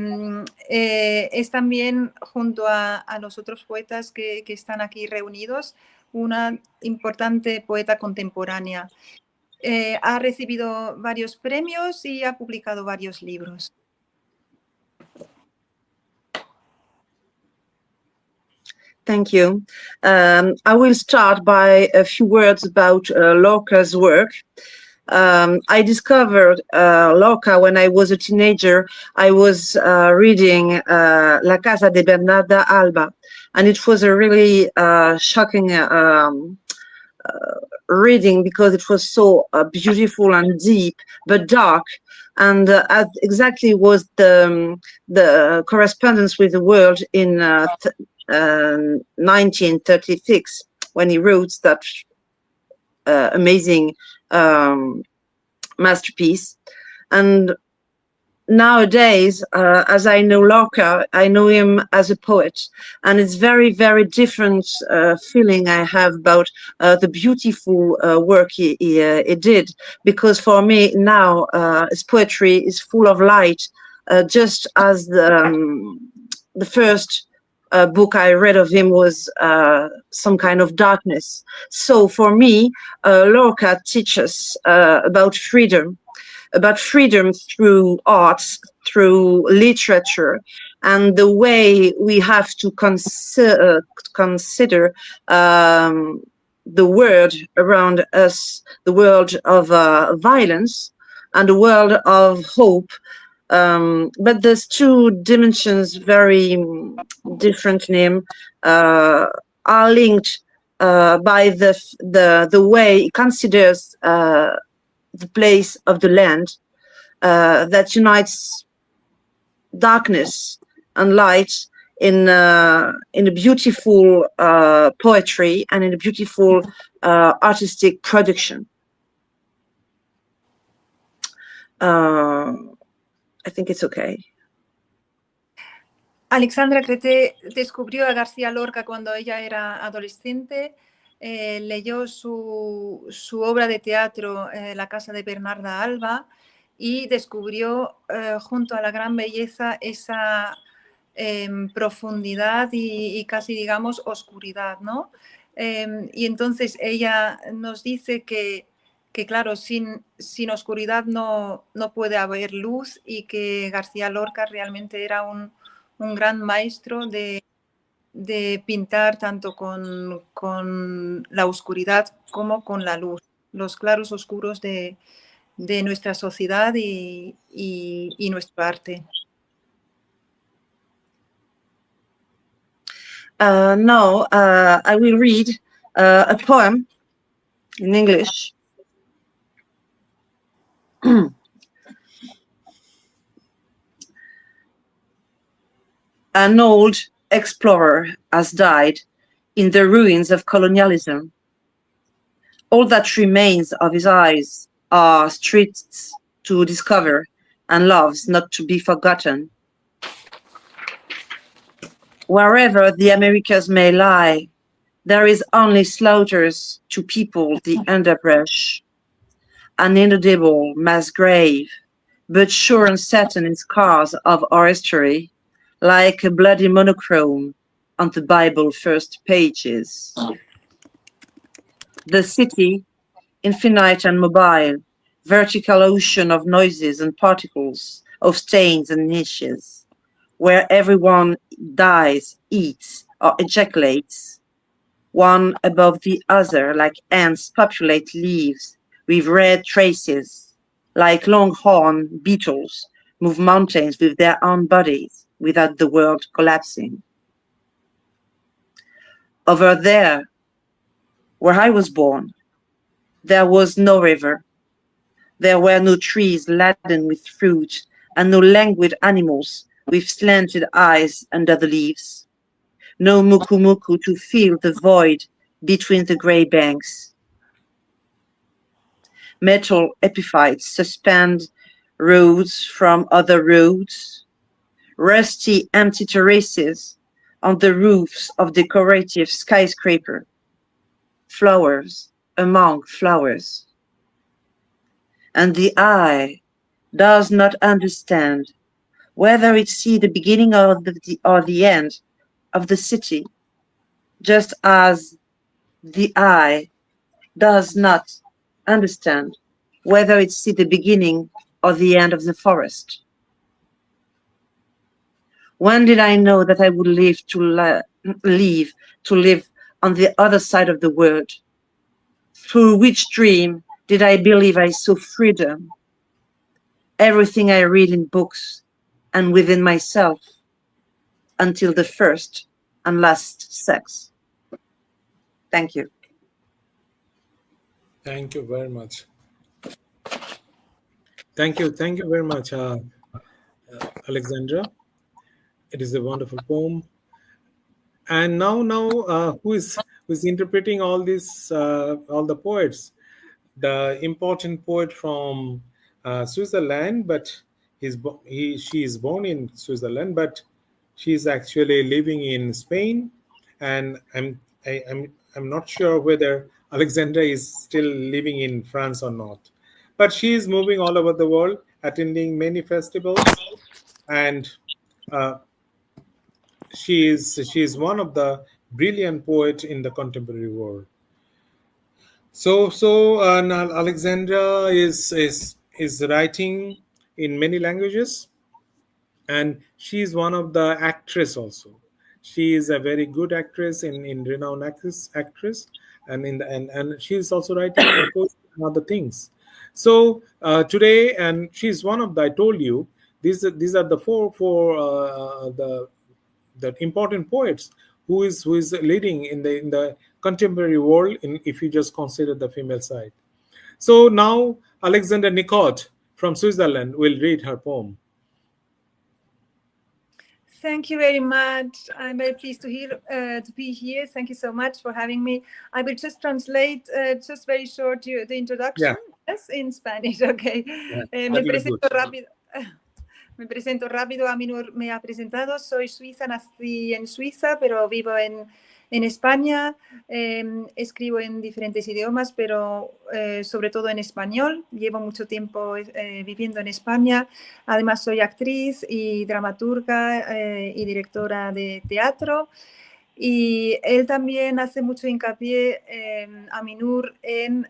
es también, junto a los otros poetas que están aquí reunidos, una importante poeta contemporánea. Ha recibido varios premios y ha publicado varios libros. Thank you. I will start by a few words about Lorca's work. I discovered Lorca when I was a teenager. I was reading La Casa de Bernarda Alba, and it was a really shocking reading because it was so beautiful and deep, but dark, and exactly was the correspondence with the world in 1936 when he wrote that amazing masterpiece. And nowadays, as I know Lorca, I know him as a poet, and it's very, very different feeling I have about the beautiful work he did. Because for me now, his poetry is full of light, just as the first book I read of him was some kind of darkness. So for me, Lorca teaches about freedom through arts, through literature, and the way we have to consider the world around us, the world of violence and the world of hope. But there's two dimensions, very different name, are linked by the way it considers the place of the land that unites darkness and light in a beautiful poetry and in a beautiful artistic production. I think it's okay. Alexandra Crete descubrió a García Lorca cuando ella era adolescente, leyó su obra de teatro La casa de Bernarda Alba y descubrió junto a la gran belleza esa profundidad y casi digamos oscuridad, ¿no? Y entonces ella nos dice que claro, sin oscuridad no puede haber luz y que García Lorca realmente era un gran maestro de pintar tanto con la oscuridad como con la luz, los claros oscuros de nuestra sociedad y nuestro arte. Now I will read a poem in English. An old explorer has died in the ruins of colonialism. All that remains of his eyes are streets to discover and loves not to be forgotten. Wherever the Americas may lie, there is only slaughters to people the underbrush. An inaudible mass grave, but sure and certain in scars of our history, like a bloody monochrome on the Bible first pages. The city, infinite and mobile, vertical ocean of noises and particles, of stains and niches, where everyone dies, eats, or ejaculates, one above the other, like ants populate leaves with red traces, like longhorn beetles move mountains with their own bodies without the world collapsing. Over there, where I was born, there was no river. There were no trees laden with fruit and no languid animals with slanted eyes under the leaves. No muku to fill the void between the grey banks. Metal epiphytes suspend roads from other roads. Rusty empty terraces on the roofs of decorative skyscraper. Flowers among flowers. And the eye does not understand whether it see the beginning or the end of the city, just as the eye does not understand whether it see the beginning or the end of the forest. When did I know that I would live to live on the other side of the world? Through which dream did I believe I saw freedom? Everything I read in books and within myself, until the first and last sex. Thank you. Thank you very much. Thank you very much, Alexandra. It is a wonderful poem. And now, who is interpreting all this? All the poets, the important poet from Switzerland, but she is born in Switzerland, but she is actually living in Spain, and I'm not sure whether Alexandra is still living in France or not. But she is moving all over the world, attending many festivals, and uh, she is one of the brilliant poet in the contemporary world. So now Alexandra is writing in many languages, and she is one of the actress also. She is a very good actress in renowned actress, and and she is also writing in poetry and other things. So today, and she's one of the, I told you, these are the four the important poets who is leading in the contemporary world, in if you just consider the female side. So now Alexander Nicot from Switzerland will read her poem. Thank you very much. I'm very pleased to be here. Thank you so much for having me. I will just translate just very short the introduction. Yeah. Yes, in Spanish. Okay. Yeah, Me that will be presento good. rápido. Me presento rápido. Aminur me ha presentado. Soy suiza, nací en Suiza, pero vivo en España. Escribo en diferentes idiomas, pero sobre todo en español. Llevo mucho tiempo viviendo en España. Además, soy actriz y dramaturga y directora de teatro. Y él también hace mucho hincapié, Aminur, en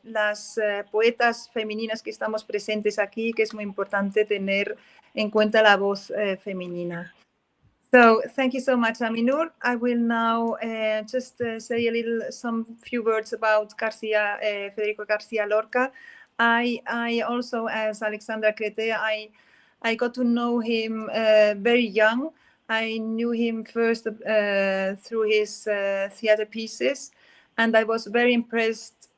las poetas femeninas que estamos presentes aquí, que es muy importante tener en cuenta la voz femenina. So thank you so much, Aminur. I will now just say some few words about Federico García Lorca. I also, as Alexandra Crete, I got to know him very young. I knew him first through his theater pieces, and I was very impressed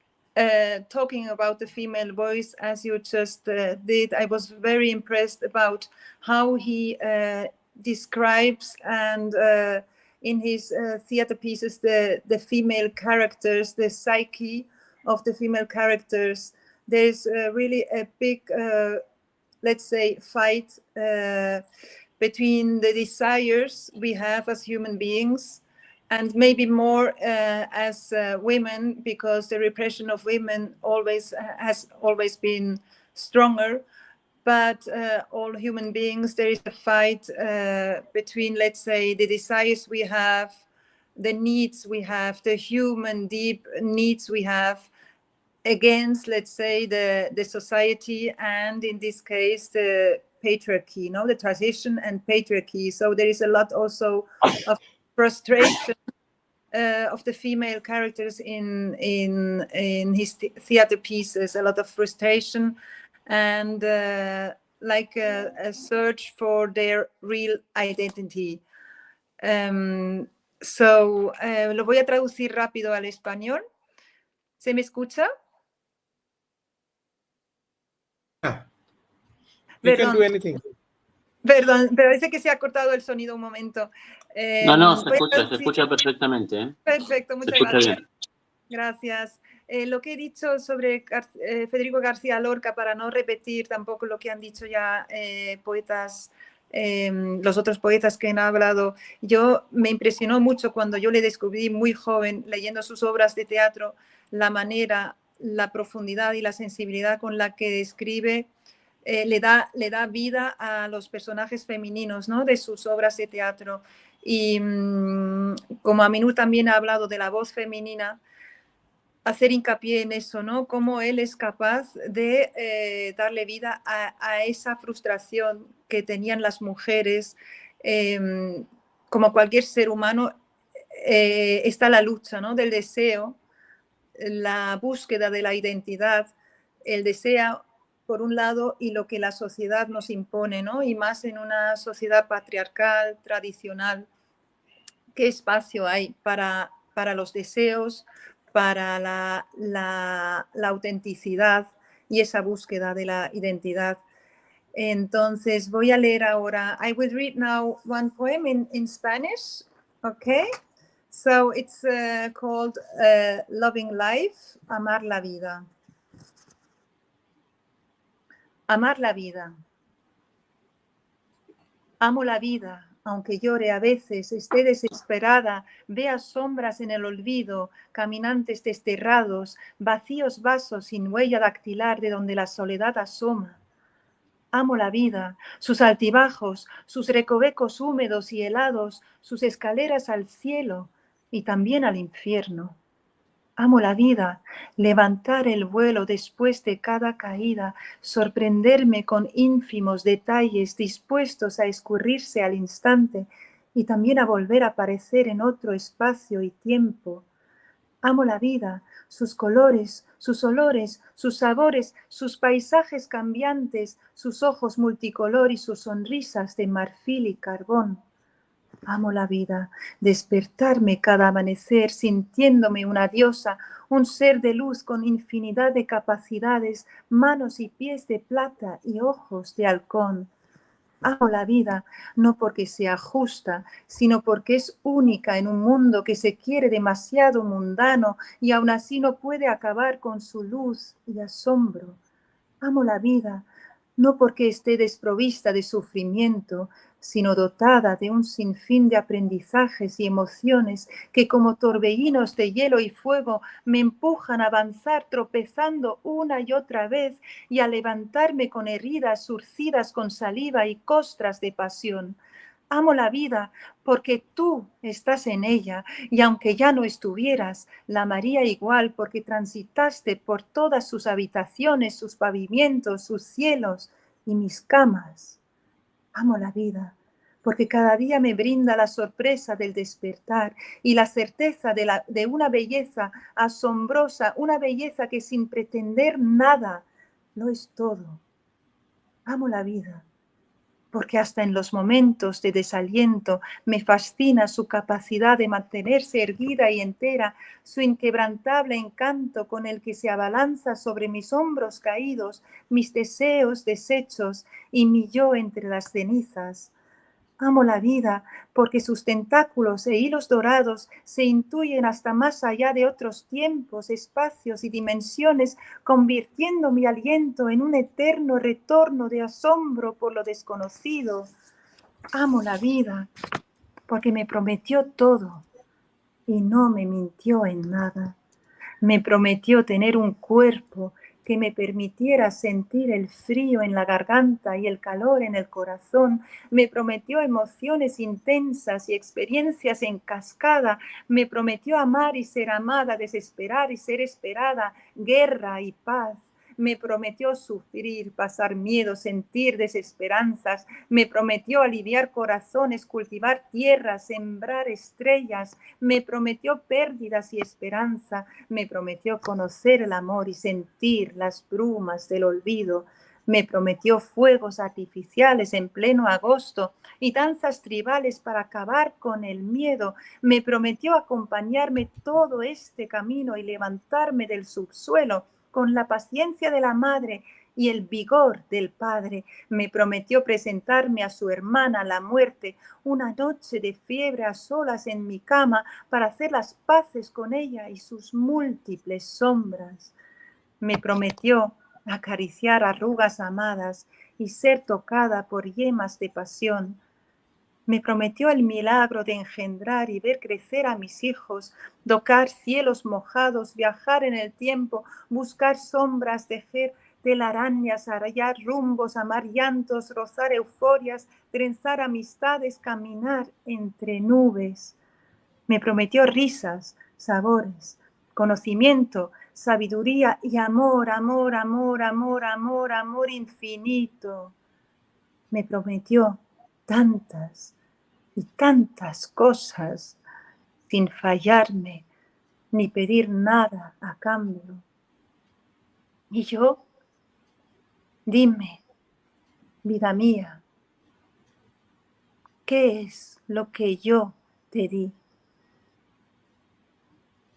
talking about the female voice as you just did. I was very impressed about how he describes and in his theater pieces the female characters, the psyche of the female characters. There's really a big, let's say, fight between the desires we have as human beings, and maybe more as women, because the repression of women has always been stronger. But all human beings, there is a fight between, let's say, the desires we have, the needs we have, the human deep needs we have, against, let's say, the society, and in this case, the patriarchy, the tradition and patriarchy. So there is a lot also of frustration of the female characters in his theater pieces, a lot of frustration, and like a search for their real identity. So lo voy a traducir rápido al español. ¿Se me escucha? Yeah. You can do anything. Perdón, pero parece que se ha cortado el sonido un momento. No, se escucha perfectamente. ¿eh? Perfecto, muchas gracias. Bien. Gracias. Lo que he dicho sobre Federico García Lorca, para no repetir tampoco lo que han dicho ya poetas, los otros poetas que han hablado, me impresionó mucho cuando yo le descubrí muy joven, leyendo sus obras de teatro, la manera, la profundidad y la sensibilidad con la que describe, le da vida a los personajes femeninos, ¿no?, de sus obras de teatro. Y como Aminur también ha hablado de la voz femenina, hacer hincapié en eso, ¿no? Cómo él es capaz de darle vida a esa frustración que tenían las mujeres. Como cualquier ser humano, está la lucha, ¿no?, del deseo, la búsqueda de la identidad, el deseo por un lado y lo que la sociedad nos impone, ¿no? Y más en una sociedad patriarcal, tradicional. ¿Qué espacio hay para los deseos, para la autenticidad y esa búsqueda de la identidad? Entonces voy a leer ahora. I will read now one poem in Spanish. Okay. So it's called Loving Life, Amar la Vida. Amar la vida. Amo la vida, aunque llore a veces, esté desesperada, vea sombras en el olvido, caminantes desterrados, vacíos vasos sin huella dactilar de donde la soledad asoma. Amo la vida, sus altibajos, sus recovecos húmedos y helados, sus escaleras al cielo y también al infierno. Amo la vida, levantar el vuelo después de cada caída, sorprenderme con ínfimos detalles dispuestos a escurrirse al instante y también a volver a aparecer en otro espacio y tiempo. Amo la vida, sus colores, sus olores, sus sabores, sus paisajes cambiantes, sus ojos multicolor y sus sonrisas de marfil y carbón. Amo la vida, despertarme cada amanecer sintiéndome una diosa, un ser de luz con infinidad de capacidades, manos y pies de plata y ojos de halcón. Amo la vida, no porque sea justa, sino porque es única en un mundo que se quiere demasiado mundano y aún así no puede acabar con su luz y asombro. Amo la vida, no porque esté desprovista de sufrimiento, sino dotada de un sinfín de aprendizajes y emociones que como torbellinos de hielo y fuego me empujan a avanzar tropezando una y otra vez y a levantarme con heridas surcidas con saliva y costras de pasión. Amo la vida porque tú estás en ella y aunque ya no estuvieras, la amaría igual porque transitaste por todas sus habitaciones, sus pavimentos, sus cielos y mis camas. Amo la vida porque cada día me brinda la sorpresa del despertar y la certeza de una belleza asombrosa, una belleza que sin pretender nada lo es todo. Amo la vida porque hasta en los momentos de desaliento me fascina su capacidad de mantenerse erguida y entera, su inquebrantable encanto con el que se abalanza sobre mis hombros caídos, mis deseos deshechos y mi yo entre las cenizas. Amo la vida porque sus tentáculos e hilos dorados se intuyen hasta más allá de otros tiempos, espacios y dimensiones, convirtiendo mi aliento en un eterno retorno de asombro por lo desconocido. Amo la vida porque me prometió todo y no me mintió en nada. Me prometió tener un cuerpo que me permitiera sentir el frío en la garganta y el calor en el corazón. Me prometió emociones intensas y experiencias en cascada. Me prometió amar y ser amada, desesperar y ser esperada, guerra y paz. Me prometió sufrir, pasar miedo, sentir desesperanzas. Me prometió aliviar corazones, cultivar tierras, sembrar estrellas. Me prometió pérdidas y esperanza. Me prometió conocer el amor y sentir las brumas del olvido. Me prometió fuegos artificiales en pleno agosto y danzas tribales para acabar con el miedo. Me prometió acompañarme todo este camino y levantarme del subsuelo con la paciencia de la madre y el vigor del padre. Me prometió presentarme a su hermana, la muerte, una noche de fiebre a solas en mi cama para hacer las paces con ella y sus múltiples sombras. Me prometió acariciar arrugas amadas y ser tocada por yemas de pasión. Me prometió el milagro de engendrar y ver crecer a mis hijos, tocar cielos mojados, viajar en el tiempo, buscar sombras, tejer telarañas, hallar rumbos, amar llantos, rozar euforias, trenzar amistades, caminar entre nubes. Me prometió risas, sabores, conocimiento, sabiduría y amor, amor, amor, amor, amor, amor infinito. Me prometió tantas y tantas cosas sin fallarme ni pedir nada a cambio. Y yo, dime, vida mía, ¿qué es lo que yo te di?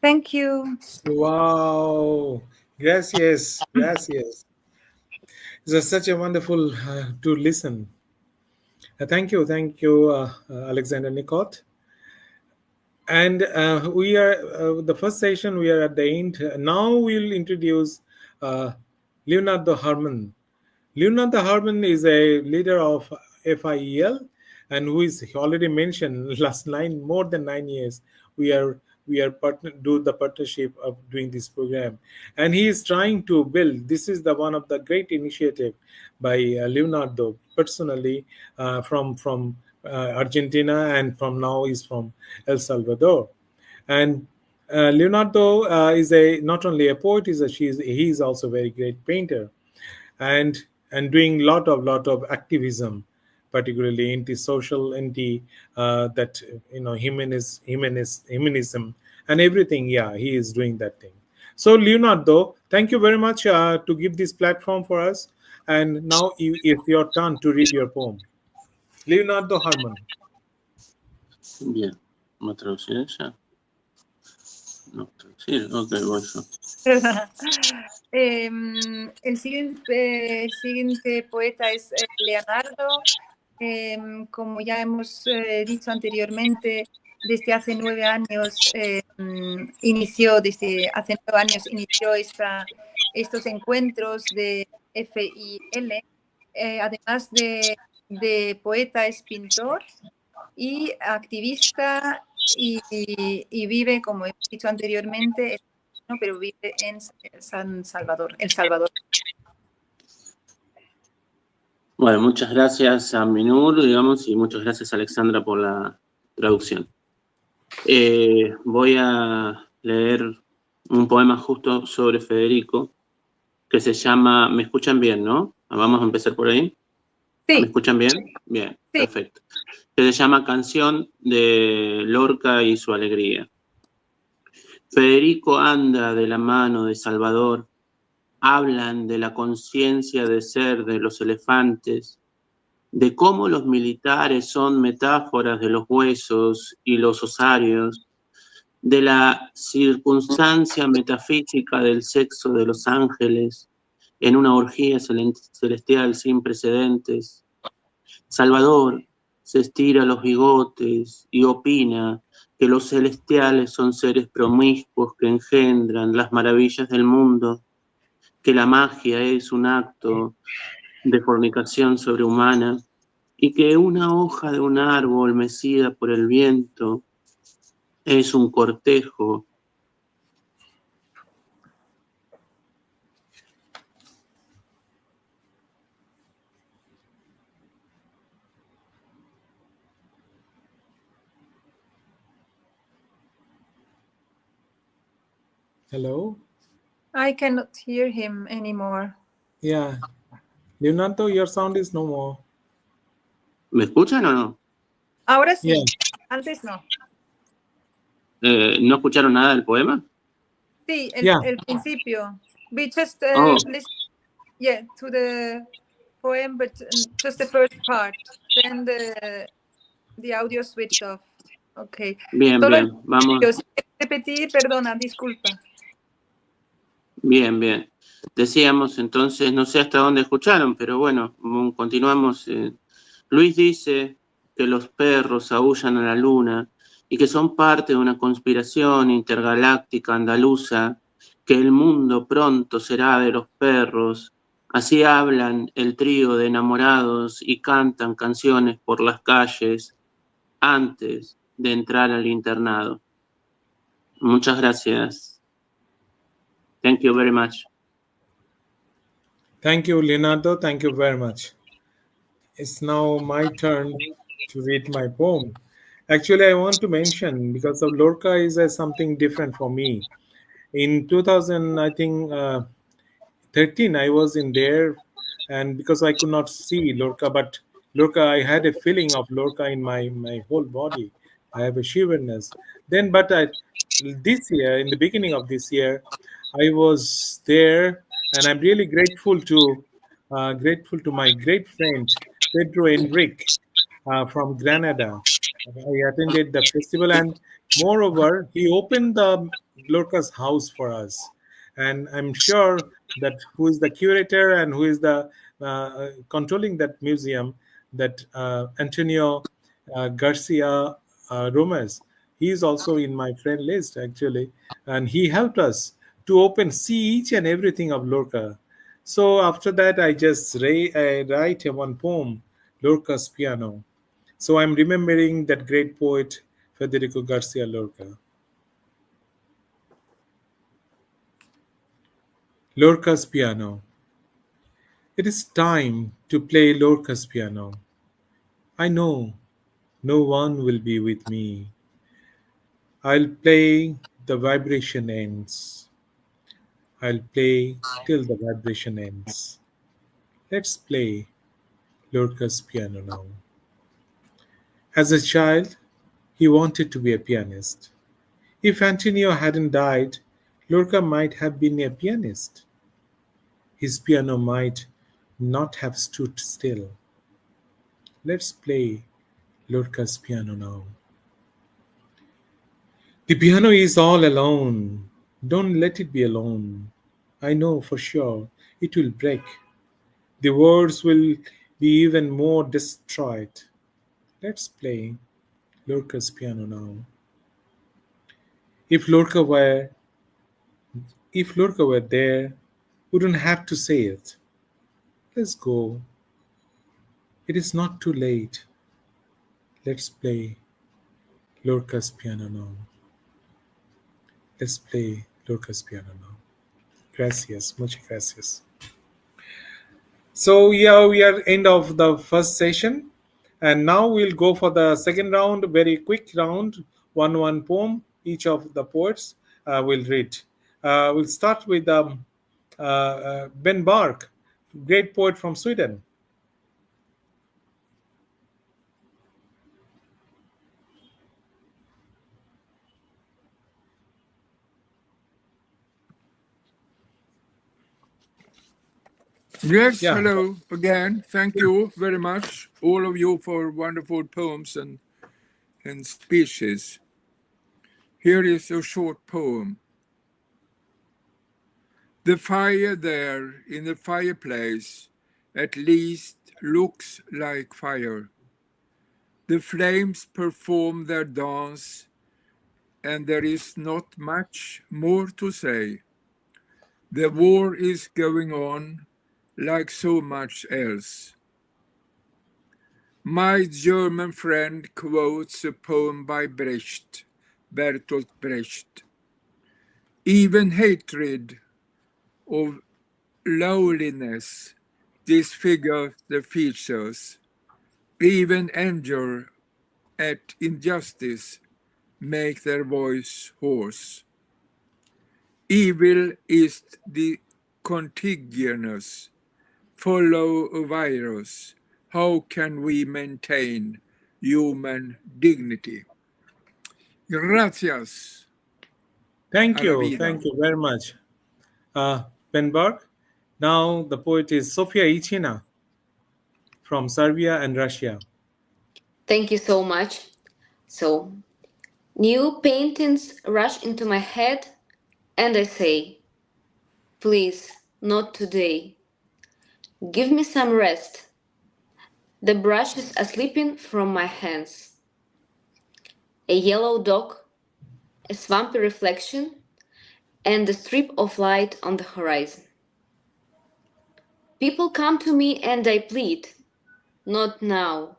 Thank you. Wow. Gracias. Gracias. It was such a wonderful to listen. Thank you. Thank you, Alexander Nicot. And we are the first session. We are at the end. Now we'll introduce Leonardo Herman. Leonardo Herman is a leader of FIEL, and who is already mentioned last more than 9 years. We are do the partnership of doing this program, and he is trying to build. This is the one of the great initiative by Leonardo personally, from Argentina, and from now is from El Salvador. And Leonardo is a not only a poet, he is also a very great painter, and doing lot of activism, particularly anti-social, anti that humanism and everything. Yeah, he is doing that thing. So Leonardo, thank you very much to give this platform for us. And now it's your turn to read your poem. Leonardo Harmon. Bien, ¿me traducir ella? No, traducir, ok, voy yo. El siguiente poeta es Leonardo. Como ya hemos dicho anteriormente, desde hace 9 años inició estos encuentros de FIL. Además de poeta, es pintor y activista, y vive, como he dicho anteriormente, pero vive en El Salvador. Bueno, muchas gracias a Minur, digamos, y muchas gracias a Alexandra por la traducción. Voy a leer un poema justo sobre Federico, que se llama, ¿me escuchan bien, no? Vamos a empezar por ahí. Sí. ¿Me escuchan bien? Bien, sí. Perfecto. Que se llama Canción de Lorca y su alegría. Federico anda de la mano de Salvador. Hablan de la conciencia de ser de los elefantes, de cómo los militares son metáforas de los huesos y los osarios, de la circunstancia metafísica del sexo de los ángeles en una orgía celestial sin precedentes. Salvador se estira los bigotes y opina que los celestiales son seres promiscuos que engendran las maravillas del mundo, que la magia es un acto de fornicación sobrehumana y que una hoja de un árbol mecida por el viento es un cortejo. Hello? I cannot hear him anymore. Yeah. Leonardo, your sound is no more. ¿Me escuchan o no? Ahora sí, Yeah. antes no. ¿No escucharon nada del poema? Sí, Yeah. el principio. We just listen, to the poem, but just the first part. Then the audio switched off. Okay. Bien, Solo bien, vamos. si repetir, perdona, disculpa. Bien, bien. Decíamos entonces, no sé hasta dónde escucharon, pero bueno, continuamos. Luis dice que los perros aúllan a la luna y que son parte de una conspiración intergaláctica andaluza, que el mundo pronto será de los perros. Así hablan el trío de enamorados y cantan canciones por las calles antes de entrar al internado. Muchas gracias. Thank you very much. Thank you, Leonardo. Thank you very much. It's now my turn to read my poem. Actually, I want to mention, because of Lorca is something different for me. In 2000, I think 13, I was in there, and because I could not see Lorca, but Lorca, I had a feeling of Lorca in my whole body. I have a shiverness. Then, this year, in the beginning of this year, I was there, and I'm really grateful to my great friend Pedro Enrique from Granada. I attended the festival, and moreover, he opened the Lorca's house for us. And I'm sure that who is the curator and who is the controlling that museum, that Antonio Garcia Romes. He is also in my friend list actually, and he helped us to see each and everything of Lorca. So after that, I just write one poem, Lorca's Piano. So I'm remembering that great poet, Federico Garcia Lorca. Lorca's piano. It is time to play Lorca's piano. I know no one will be with me. I'll play the vibration ends. I'll play till the vibration ends. Let's play Lorca's piano now. As a child, he wanted to be a pianist. If Antonio hadn't died, Lorca might have been a pianist. His piano might not have stood still. Let's play Lorca's piano now. The piano is all alone. Don't let it be alone. I know for sure it will break. The words will be even more destroyed. Let's play Lorca's piano now. If Lorca were if Lorca were there, wouldn't have to say it. Let's go. It is not too late. Let's play Lorca's piano now. Let's play Lorca's piano now. Gracias, muchas gracias. So yeah, we are end of the first session, and now we'll go for the second round. Very quick round, one poem. Each of the poets will read. We'll start with Ben Bark, great poet from Sweden. Yes, Yeah. hello again. Thank you very much, all of you, for wonderful poems and speeches. Here is a short poem. The fire there in the fireplace at least looks like fire. The flames perform their dance, and there is not much more to say. The war is going on like so much else. My German friend quotes a poem by Brecht, Bertolt Brecht. Even hatred of lowliness disfigures the features. Even anger at injustice make their voice hoarse. Evil is the contiguous, follow a virus. How can we maintain human dignity? Gracias. Thank A la you. vida. Thank you very much. Ben Bark. Now the poet is Sofia Ichina from Serbia and Russia. Thank you so much. So, new paintings rush into my head, and I say, please, not today. Give me some rest. The brushes are slipping from my hands. A yellow dog, a swampy reflection, and a strip of light on the horizon. People come to me and I plead, not now.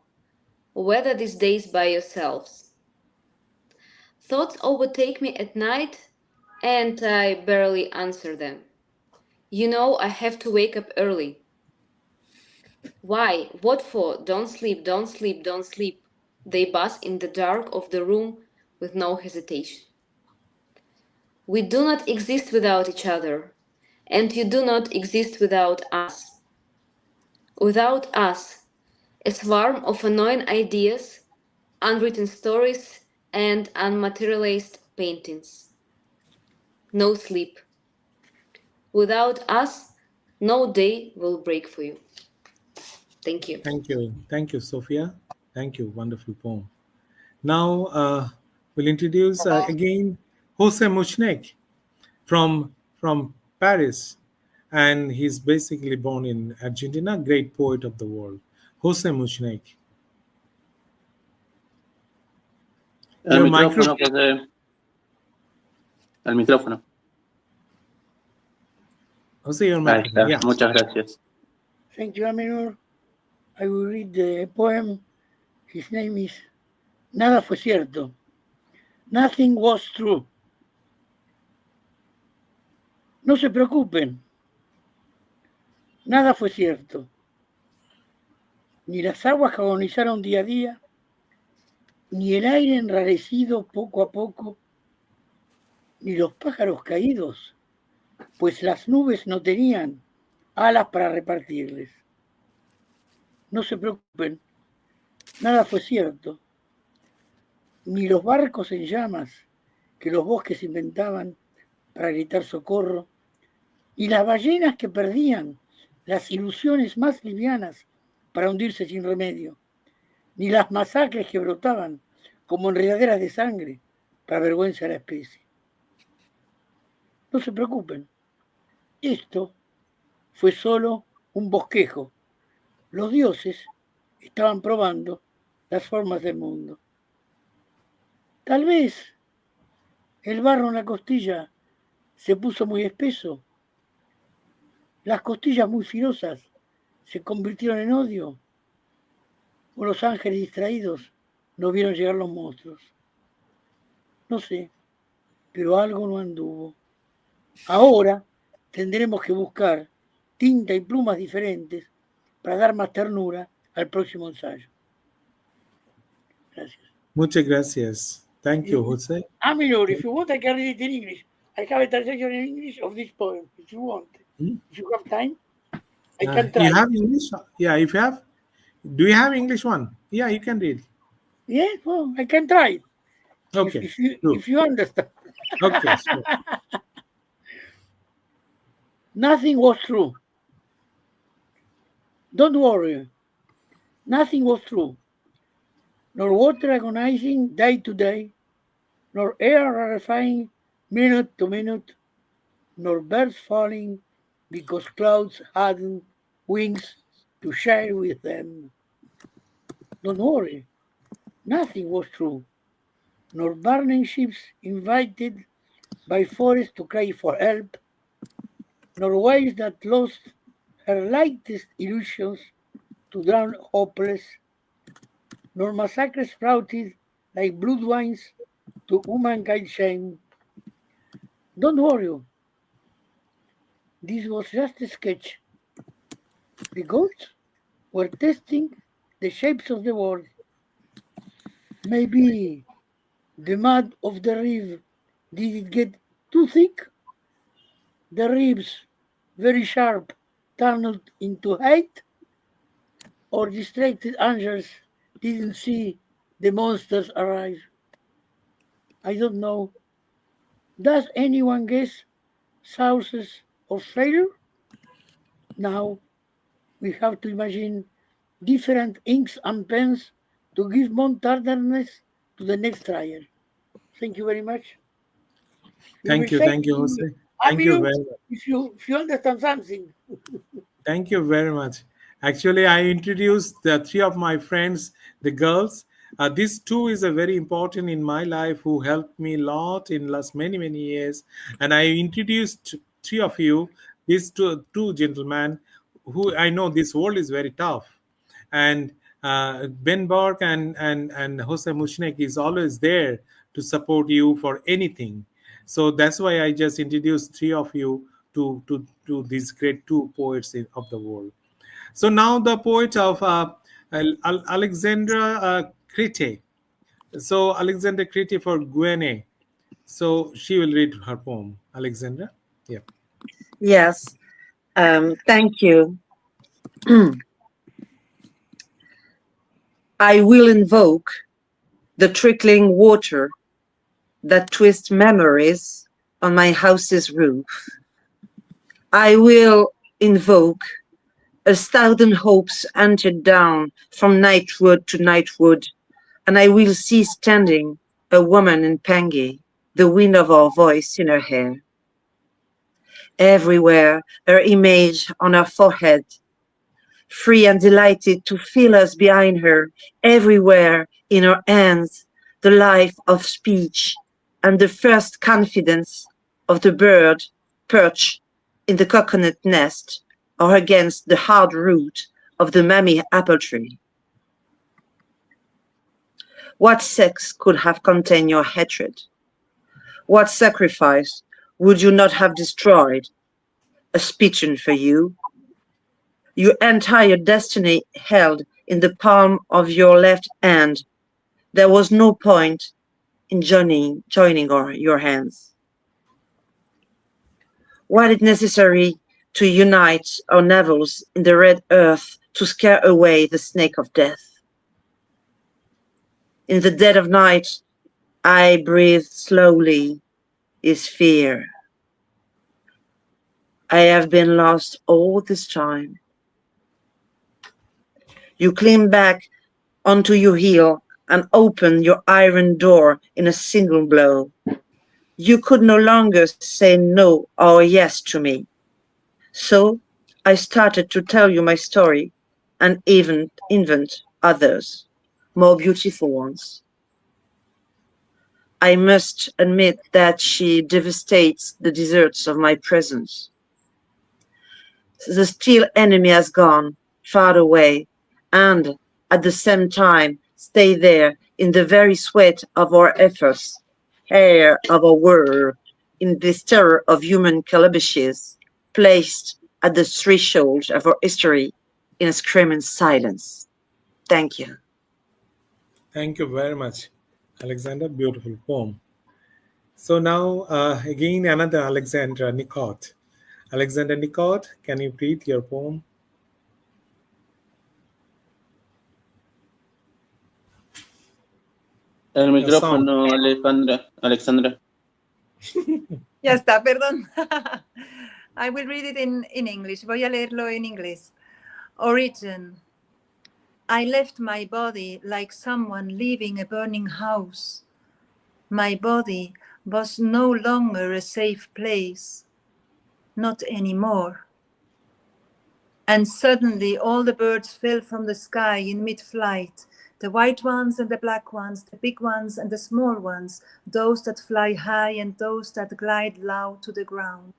Weather these days by yourselves. Thoughts overtake me at night and I barely answer them. You know I have to wake up early. Why? What for? Don't sleep, don't sleep, don't sleep. They buzz in the dark of the room with no hesitation. We do not exist without each other, and you do not exist without us. Without us, a swarm of annoying ideas, unwritten stories, and unmaterialized paintings. No sleep. Without us, no day will break for you. Thank you. Thank you. Thank you, Sophia. Thank you. Wonderful poem. Now we'll introduce again Jose Muchnek from Paris, and he's basically born in Argentina. Great poet of the world, Jose Muchnek. El Your micrófono, microphone. José. El micrófono. Jose, your Ahí microphone. está. Yeah. Muchas gracias. Thank you, Aminur. I will read the poem His name is Nada fue cierto. Nothing was true. No se preocupen. Nada fue cierto. Ni las aguas que agonizaron día a día, ni el aire enrarecido poco a poco, ni los pájaros caídos, pues las nubes no tenían alas para repartirles. No se preocupen, nada fue cierto. Ni los barcos en llamas que los bosques inventaban para gritar socorro, ni las ballenas que perdían las ilusiones más livianas para hundirse sin remedio, ni las masacres que brotaban como enredaderas de sangre para vergüenza de la especie. No se preocupen, esto fue solo un bosquejo. Los dioses estaban probando las formas del mundo. Tal vez el barro en la costilla se puso muy espeso, las costillas muy filosas se convirtieron en odio, o los ángeles distraídos no vieron llegar los monstruos. No sé, pero algo no anduvo. Ahora tendremos que buscar tinta y plumas diferentes para dar más ternura al próximo ensayo. Gracias. Muchas gracias. Thank you, Jose. Amilor, if you want, I can read it in English. I have a translation in English of this poem, if you want. If you have time, I can try. You have English? Yeah, if you have. Do you have English one? Yeah, you can read. Yeah, well, I can try it. Okay. If you understand. Okay, sure. Nothing was true. Don't worry. Nothing was true. Nor water agonizing day to day, nor air rarefying minute to minute, nor birds falling because clouds hadn't wings to share with them. Don't worry. Nothing was true. Nor burning ships invited by forests to cry for help, nor waves that lost her lightest illusions to drown hopeless, nor massacres sprouted like blood wines to humankind's shame. Don't worry. This was just a sketch. The gods were testing the shapes of the world. Maybe the mud of the reef did it get too thick? The ribs, very sharp, turned into hate? Or distracted angels didn't see the monsters arrive? I don't know. Does anyone guess sources of failure? Now we have to imagine different inks and pens to give more tenderness to the next trial. Thank you very much. Thank you, Jose. Thank you very much. If you understand something. Thank you very much. Actually, I introduced the three of my friends, the girls. This too is a very important in my life who helped me a lot in last many years. And I introduced three of you, these two gentlemen who I know this world is very tough. And Ben Borg and Jose Mushnek is always there to support you for anything. So that's why I just introduced three of you to these great two poets of the world. So now the poet of Alexandra Crete. So Alexandra Crete for Guinea. So she will read her poem. Alexandra? Yeah. Yes. Thank you. I will invoke the trickling water that twists memories on my house's roof. I will invoke 1,000 hopes hunted down from nightwood to nightwood, and I will see standing a woman in Pangi, the wind of our voice in her hair. Everywhere her image on her forehead, free and delighted to feel us behind her, everywhere in her hands the life of speech and the first confidence of the bird perched in the coconut nest or against the hard root of the mammy apple tree. What sex could have contained your hatred? What sacrifice would you not have destroyed? A spittoon for you? Your entire destiny held in the palm of your left hand. There was no point in joining your hands. Was it necessary to unite our navels in the red earth to scare away the snake of death? In the dead of night, I breathed slowly, is fear. I have been lost all this time. You climb back onto your heel and open your iron door in a single blow. You could no longer say no or yes to me. So I started to tell you my story and even invent others, more beautiful ones. I must admit that she devastates the deserts of my presence. The still enemy has gone far away and at the same time stay there in the very sweat of our efforts, hair of our world, in this terror of human calabashes, placed at the threshold of our history in a screaming silence. Thank you. Thank you very much, Alexandra. Beautiful poem. So now, again, another Alexandra Nicot. Alexandra Nicot, can you read your poem? El micrófono, Alexandra. Ya está, perdón. I will read it in English. Voy a leerlo en inglés. Origin. I left my body like someone leaving a burning house. My body was no longer a safe place. Not anymore. And suddenly all the birds fell from the sky in mid-flight. The white ones and the black ones, the big ones and the small ones, those that fly high and those that glide low to the ground.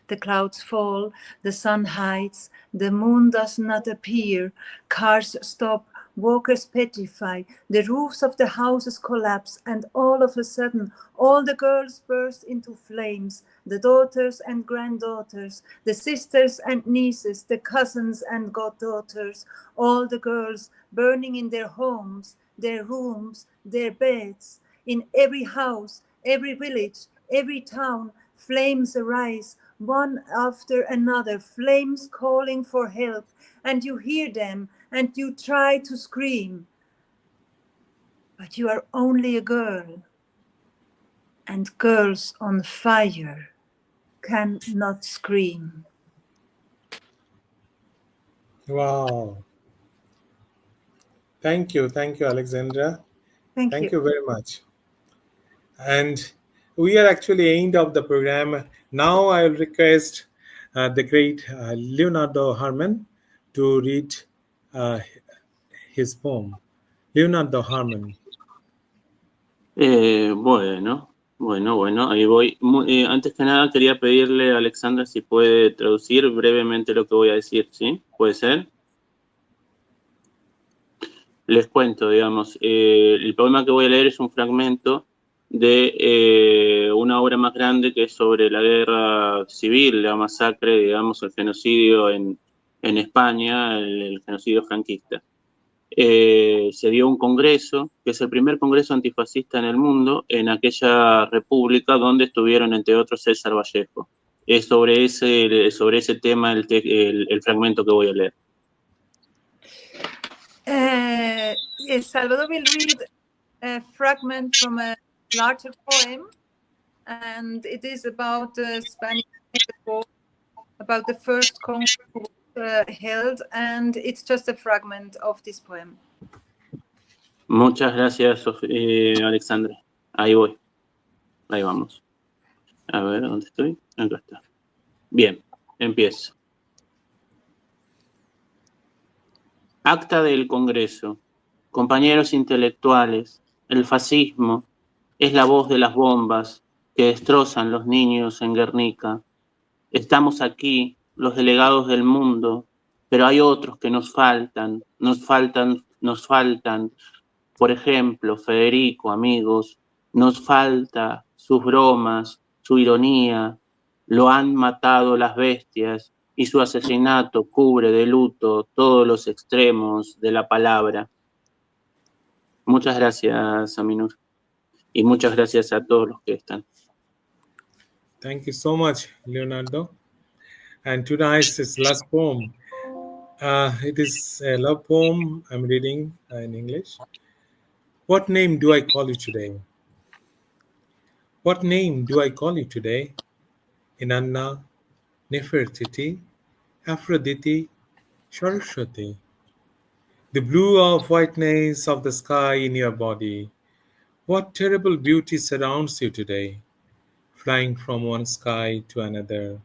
The clouds fall, the sun hides, the moon does not appear, cars stop, walkers petrify, the roofs of the houses collapse, and all of a sudden, all the girls burst into flames, the daughters and granddaughters, the sisters and nieces, the cousins and goddaughters, all the girls burning in their homes, their rooms, their beds, in every house, every village, every town, flames arise, one after another, flames calling for help, and you hear them, and you try to scream. But you are only a girl, and girls on fire cannot scream. Wow. Thank you, Alexandra. Thank you. You very much. And we are actually end of the program. Now I will request the great Leonardo Harmon to read his poem. Leonardo Harmon. Bueno, ahí voy. Antes que nada quería pedirle a Alexandra si puede traducir brevemente lo que voy a decir, ¿sí? ¿Puede ser? Les cuento, digamos, el poema que voy a leer es un fragmento de una obra más grande que es sobre la guerra civil, la masacre, digamos, el genocidio en España, el genocidio franquista. Se dio un congreso, que es el primer congreso antifascista en el mundo, en aquella república donde estuvieron, entre otros, César Vallejo. Es sobre ese tema el fragmento que voy a leer. Yes, Salvador will read a fragment from a larger poem, and it is about the Spanish war, about the first Congress held, and it's just a fragment of this poem. Muchas gracias, Alexandra. Ahí voy. Ahí vamos. A ver, ¿dónde estoy? Acá está. Bien, empiezo. Acta del Congreso. Compañeros intelectuales, el fascismo es la voz de las bombas que destrozan los niños en Guernica. Estamos aquí, los delegados del mundo, pero hay otros que nos faltan, Por ejemplo, Federico, amigos, nos falta sus bromas, su ironía, lo han matado las bestias y su asesinato cubre de luto todos los extremos de la palabra. Muchas gracias, Aminur, y muchas gracias a todos los que están. Thank you so much, Leonardo. And tonight's last poem. It is a love poem I'm reading in English. What name do I call you today? What name do I call you today? Inanna, Nefertiti, Aphrodite, Saraswati. The blue of whiteness of the sky in your body. What terrible beauty surrounds you today, flying from one sky to another,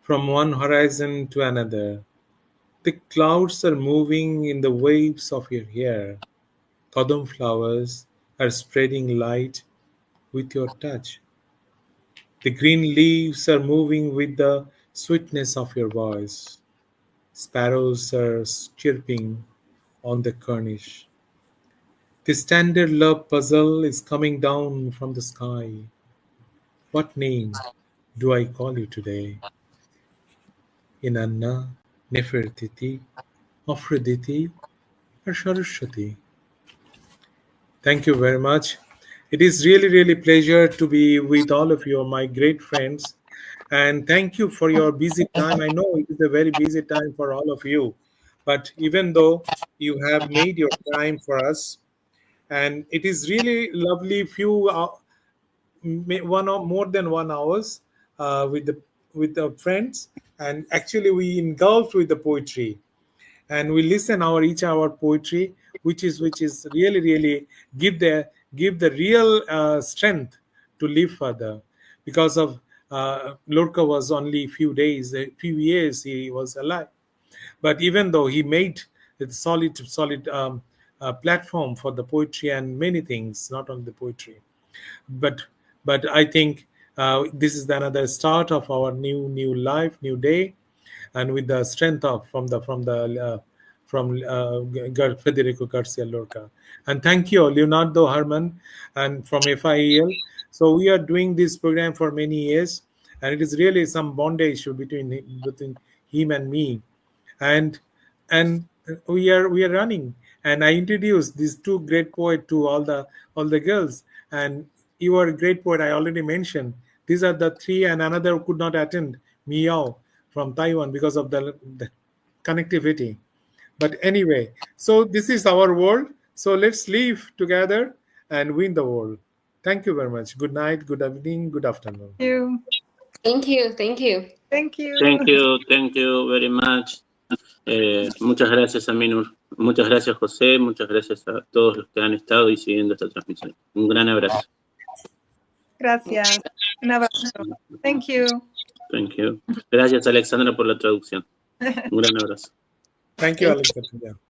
from one horizon to another. The clouds are moving in the waves of your hair. Kadam flowers are spreading light with your touch. The green leaves are moving with the sweetness of your voice. Sparrows are chirping on the cornice. The standard love puzzle is coming down from the sky. What name do I call you today? Inanna, Nefertiti, Aphrodite, or Saraswati? Thank you very much. It is really, really pleasure to be with all of you, my great friends. And thank you for your busy time. I know it is a very busy time for all of you. But even though you have made your time for us, and it is really lovely few one or more than 1 hours with the friends, and actually we engulfed with the poetry, and we listen our each our poetry, which is really really give the real strength to live further, because of Lorca was only few days, a few years he was alive, but even though he made a solid platform for the poetry and many things, not only the poetry, but I think this is another start of our new life, new day, and with the strength of from Federico Garcia Lorca. And thank you, Leonardo Herman, and from FIEL. So we are doing this program for many years, and it is really some bondage between him and me, and we are running. And I introduced these two great poets to all the girls, and you are a great poet, I already mentioned. These are the three, and another could not attend, Miao from Taiwan, because of the connectivity. But anyway, so this is our world, so let's live together and win the world. Thank you very much. Good night, good evening, good afternoon. Thank you. Thank you. Thank you. Thank you. Thank you very much. Muchas gracias, Aminur. Muchas gracias, José. Muchas gracias a todos los que han estado y siguiendo esta transmisión. Un gran abrazo. Gracias. Un abrazo. Thank you. Thank you. Gracias, Alexandra, por la traducción. Un gran abrazo. Thank you, Alexander.